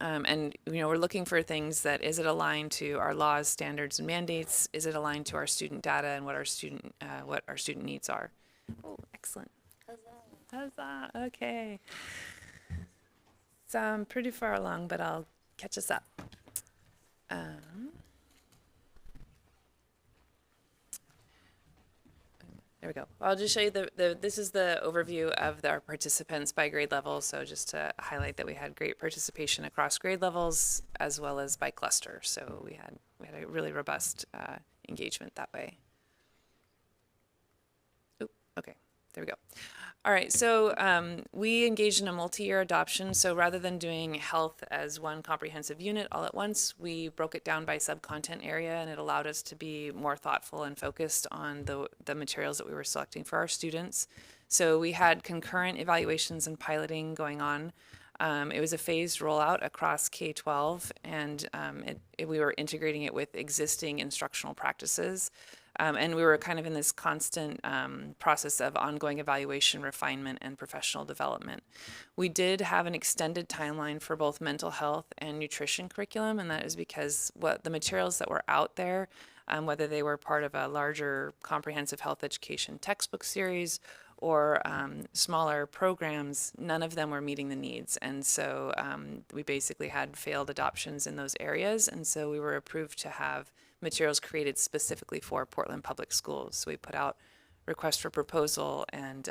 and we're looking for things that, is it aligned to our laws, standards, and mandates? Is it aligned to our student data and what our student needs are? Oh, excellent. Huzzah. Okay. So I'm pretty far along, but I'll catch us up. There we go. I'll just show you this is the overview of our participants by grade level. So just to highlight that we had great participation across grade levels as well as by cluster. So we had a really robust engagement that way. Oop, okay, there we go. All right, so we engaged in a multi-year adoption. So rather than doing health as one comprehensive unit all at once, we broke it down by sub-content area, and it allowed us to be more thoughtful and focused on the materials that we were selecting for our students. So we had concurrent evaluations and piloting going on. It was a phased rollout across K-12, and we were integrating it with existing instructional practices. And we were kind of in this constant process of ongoing evaluation, refinement, and professional development. We did have an extended timeline for both mental health and nutrition curriculum, and that is because the materials that were out there, whether they were part of a larger comprehensive health education textbook series or smaller programs, none of them were meeting the needs. And so we basically had failed adoptions in those areas, and so we were approved to have materials created specifically for Portland Public Schools. So we put out request for proposal, and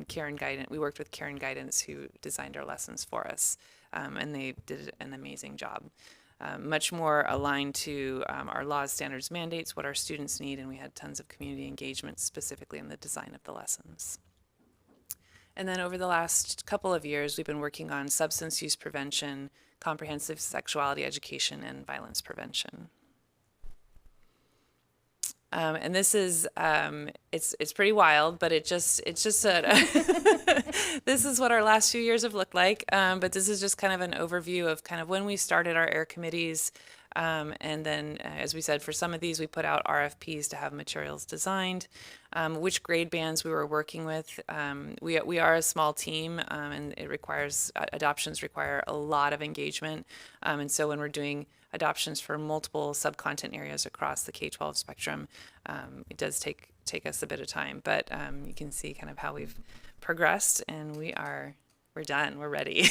Karen Guidance. We worked with Karen Guidance, who designed our lessons for us, and they did an amazing job. Much more aligned to our laws, standards, mandates, what our students need, and we had tons of community engagement specifically in the design of the lessons. And then over the last couple of years, we've been working on substance use prevention, comprehensive sexuality education, and violence prevention. And this is, it's pretty wild, but it's just this is what our last few years have looked like. But this is just kind of an overview of kind of when we started our AIR committees. And then, as we said, for some of these, we put out RFPs to have materials designed, which grade bands we were working with. We are a small team, and adoptions require a lot of engagement. And so when we're doing adoptions for multiple sub-content areas across the K-12 spectrum, it does take us a bit of time, but you can see kind of how we've progressed, and we're done, we're ready.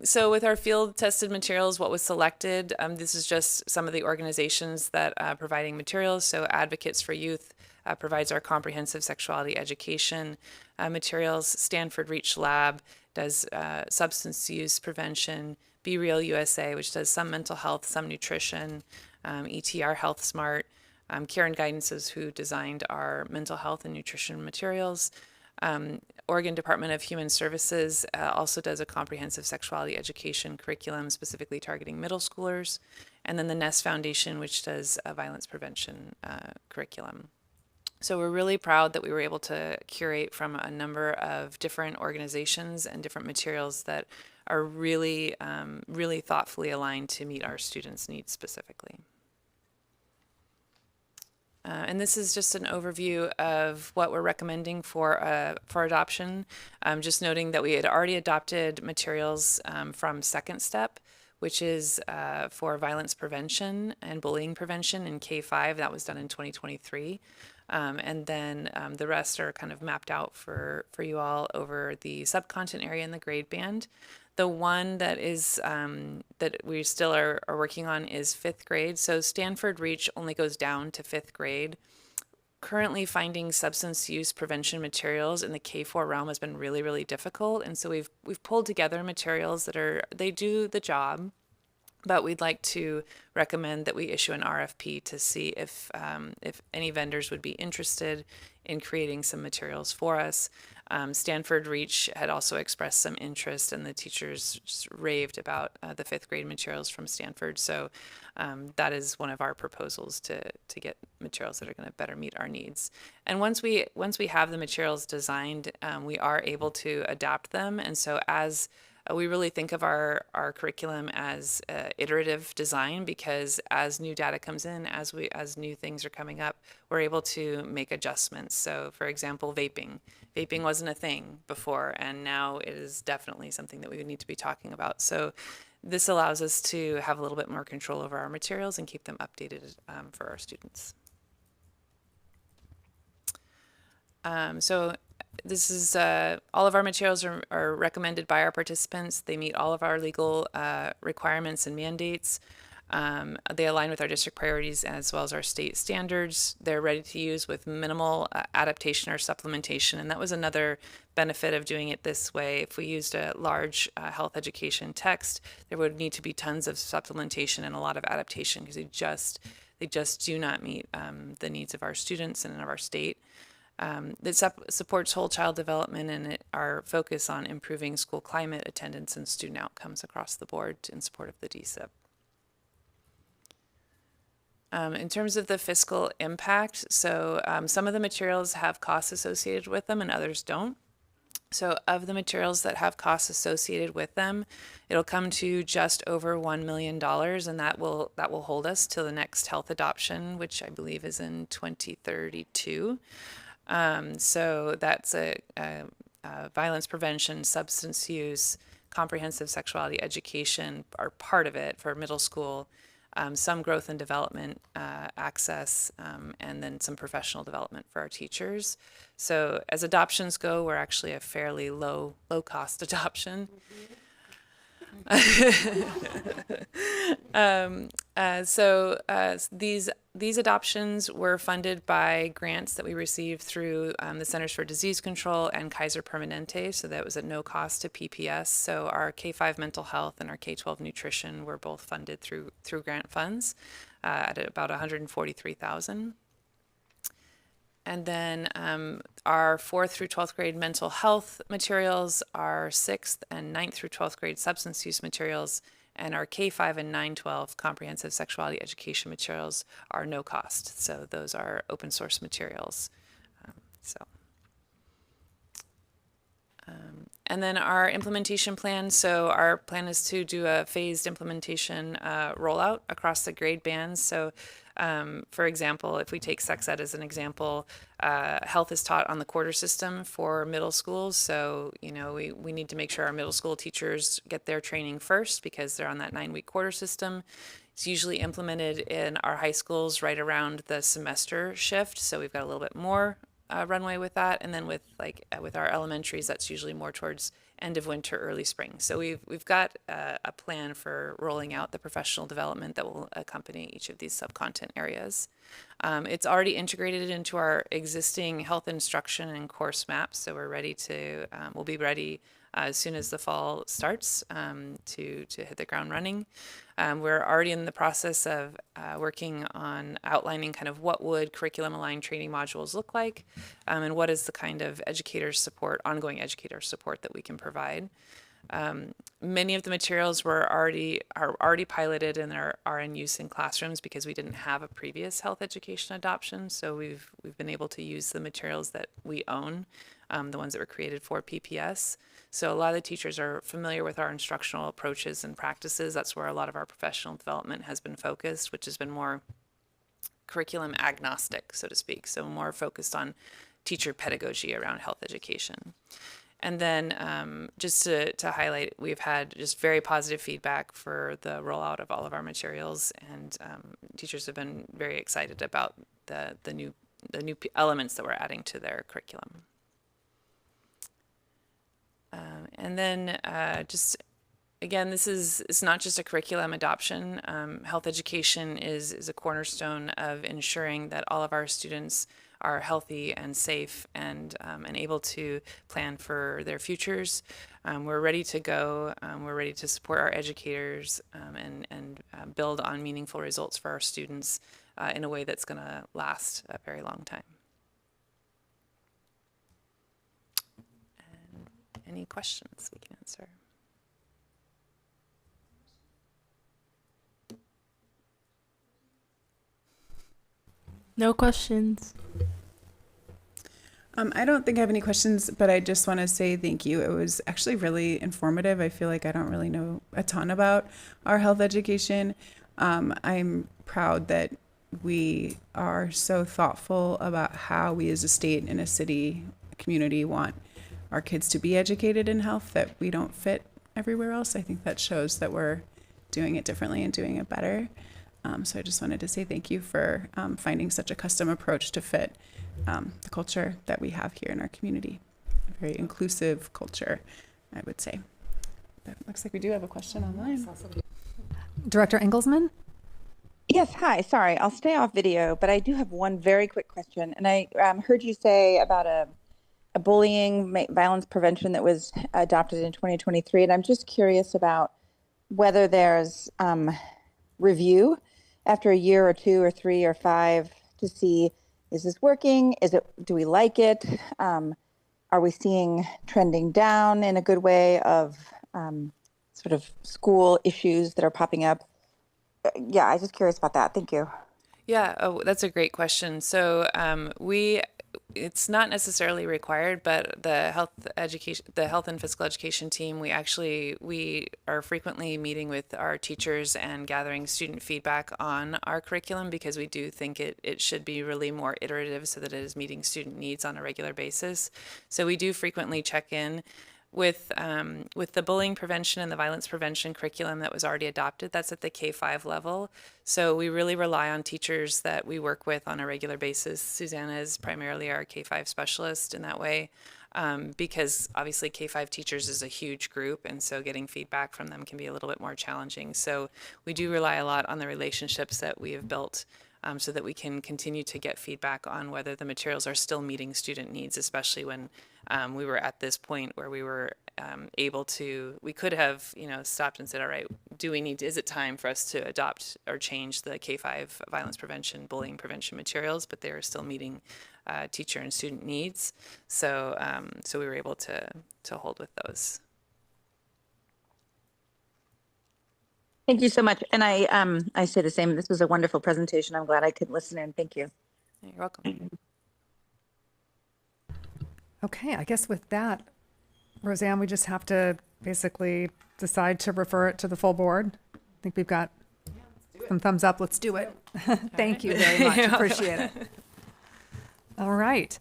So with our field tested materials, what was selected, this is just some of the organizations that are providing materials. So Advocates for Youth provides our comprehensive sexuality education materials. Stanford Reach Lab does substance use prevention. Be Real USA, which does some mental health, some nutrition. ETR Health Smart. Karen Guidance is who designed our mental health and nutrition materials. Oregon Department of Human Services also does a comprehensive sexuality education curriculum specifically targeting middle schoolers. And then the Nest Foundation, which does a violence prevention curriculum. So we're really proud that we were able to curate from a number of different organizations and different materials that are really, really thoughtfully aligned to meet our students' needs specifically. And this is just an overview of what we're recommending for adoption. Just noting that we had already adopted materials from Second Step, which is for violence prevention and bullying prevention in K-5. That was done in 2023. And then the rest are kind of mapped out for you all over the sub-content area in the grade band. The one that is that we still are working on is 5th grade. So Stanford Reach only goes down to 5th grade. Currently finding substance use prevention materials in the K-4 realm has been really, really difficult. And so we've pulled together materials that they do the job, but we'd like to recommend that we issue an RFP to see if any vendors would be interested in creating some materials for us. Stanford Reach had also expressed some interest, and the teachers just raved about the 5th grade materials from Stanford. So that is one of our proposals to get materials that are going to better meet our needs. And once we have the materials designed, we are able to adapt them. And so as we really think of our curriculum as iterative design, because as new data comes in, as new things are coming up, we're able to make adjustments. So for example, vaping wasn't a thing before, and now it is definitely something that we would need to be talking about. So this allows us to have a little bit more control over our materials and keep them updated for our students. So this is all of our materials are recommended by our participants. They meet all of our legal requirements and mandates. They align with our district priorities as well as our state standards. They're ready to use with minimal adaptation or supplementation. And that was another benefit of doing it this way. If we used a large health education text, there would need to be tons of supplementation and a lot of adaptation because they just do not meet the needs of our students and of our state. It supports whole child development and our focus on improving school climate, attendance, and student outcomes across the board in support of the DSIP. In terms of the fiscal impact, so some of the materials have costs associated with them and others don't. So of the materials that have costs associated with them, it'll come to just over $1 million, and that will hold us till the next health adoption, which I believe is in 2032. So that's a violence prevention, substance use, comprehensive sexuality education are part of it for middle school. Some growth and development access, and then some professional development for our teachers. So as adoptions go, we're actually a fairly low cost adoption. These adoptions were funded by grants that we received through the Centers for Disease Control and Kaiser Permanente, so that was at no cost to PPS. So our K-5 mental health and our K-12 nutrition were both funded through grant funds at about $143,000. And then our 4th through 12th grade mental health materials, our 6th and 9th through 12th grade substance use materials, and our K-5 and 9-12 comprehensive sexuality education materials are no cost. So those are open source materials. And then our implementation plan. So our plan is to do a phased implementation rollout across the grade bands. So for example, if we take sex ed as an example, health is taught on the quarter system for middle schools. So, you know, we need to make sure our middle school teachers get their training first because they're on that 9-week quarter system. It's usually implemented in our high schools right around the semester shift. So we've got a little bit more runway with that, and then with our elementaries, that's usually more towards end of winter, early spring. So we've got a plan for rolling out the professional development that will accompany each of these sub-content areas. It's already integrated into our existing health instruction and course maps, so we'll be ready as soon as the fall starts to hit the ground running. We're already in the process of working on outlining kind of what would curriculum-aligned training modules look like, and what is the kind of ongoing educator support that we can provide. Many of the materials are already piloted and are in use in classrooms because we didn't have a previous health education adoption. So we've been able to use the materials that we own, the ones that were created for PPS. So a lot of the teachers are familiar with our instructional approaches and practices. That's where a lot of our professional development has been focused, which has been more curriculum agnostic, so to speak. So more focused on teacher pedagogy around health education. And then just to highlight, we've had just very positive feedback for the rollout of all of our materials, and teachers have been very excited about the new elements that we're adding to their curriculum. And then again, it's not just a curriculum adoption. Health education is a cornerstone of ensuring that all of our students are healthy and safe and able to plan for their futures. We're ready to go. We're ready to support our educators and build on meaningful results for our students in a way that's going to last a very long time. And any questions we can answer? No questions. I don't think I have any questions, but I just want to say thank you. It was actually really informative. I feel like I don't really know a ton about our health education. I'm proud that we are so thoughtful about how we as a state and a city community want our kids to be educated in health, that we don't fit everywhere else. I think that shows that we're doing it differently and doing it better. So I just wanted to say thank you for finding such a custom approach to fit the culture that we have here in our community. A very inclusive culture, I would say. That looks like we do have a question online. Director Engelsman? Yes, hi. Sorry, I'll stay off video, but I do have one very quick question. And I heard you say about a bullying violence prevention that was adopted in 2023. And I'm just curious about whether there's review after a year or 2 or 3 or 5 to see, is this working? Do we like it? Are we seeing trending down in a good way of sort of school issues that are popping up? Yeah, I was just curious about that. Thank you. Yeah, oh, that's a great question. So it's not necessarily required, but the health and physical education team, we are frequently meeting with our teachers and gathering student feedback on our curriculum, because we do think it should be really more iterative so that it is meeting student needs on a regular basis. So we do frequently check in with the bullying prevention and the violence prevention curriculum that was already adopted. That's at the K-5 level. So we really rely on teachers that we work with on a regular basis. Susanna is primarily our K-5 specialist in that way, because obviously K-5 teachers is a huge group, and so getting feedback from them can be a little bit more challenging. So we do rely a lot on the relationships that we have built, so that we can continue to get feedback on whether the materials are still meeting student needs, especially when we were at this point where we were we could have, stopped and said, all right, is it time for us to adopt or change the K-5 violence prevention, bullying prevention materials, but they are still meeting teacher and student needs. So we were able to hold with those. Thank you so much. And I say the same. This was a wonderful presentation. I'm glad I could listen in. Thank you. You're welcome. Okay, I guess with that, Roseanne, we just have to basically decide to refer it to the full board. I think we've got some thumbs up. Let's do it. Thank you very much. Appreciate it. All right.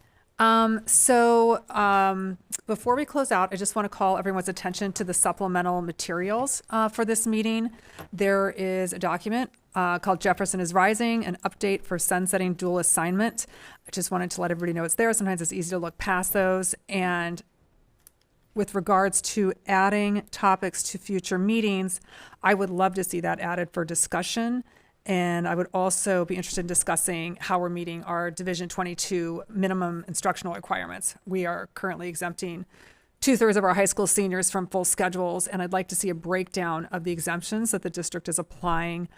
Before we close out, I just want to call everyone's attention to the supplemental materials for this meeting. There is a document called Jefferson is Rising, an update for sunsetting dual assignment. I just wanted to let everybody know it's there. Sometimes it's easy to look past those. And with regards to adding topics to future meetings, I would love to see that added for discussion. And I would also be interested in discussing how we're meeting our Division 22 minimum instructional requirements. We are currently exempting 2/3 of our high school seniors from full schedules, and I'd like to see a breakdown of the exemptions that the district is applying,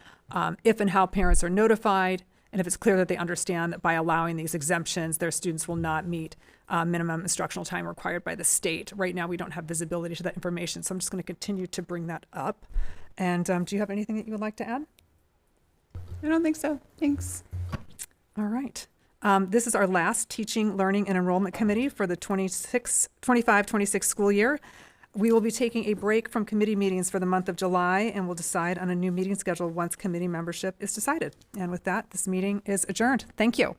if and how parents are notified, and if it's clear that they understand that by allowing these exemptions, their students will not meet minimum instructional time required by the state. Right now, we don't have visibility to that information, so I'm just going to continue to bring that up. And do you have anything that you would like to add? I don't think so. Thanks. All right. This is our last Teaching, Learning, and Enrollment Committee for the 25-26 school year. We will be taking a break from committee meetings for the month of July, and we'll decide on a new meeting schedule once committee membership is decided. And with that, this meeting is adjourned. Thank you.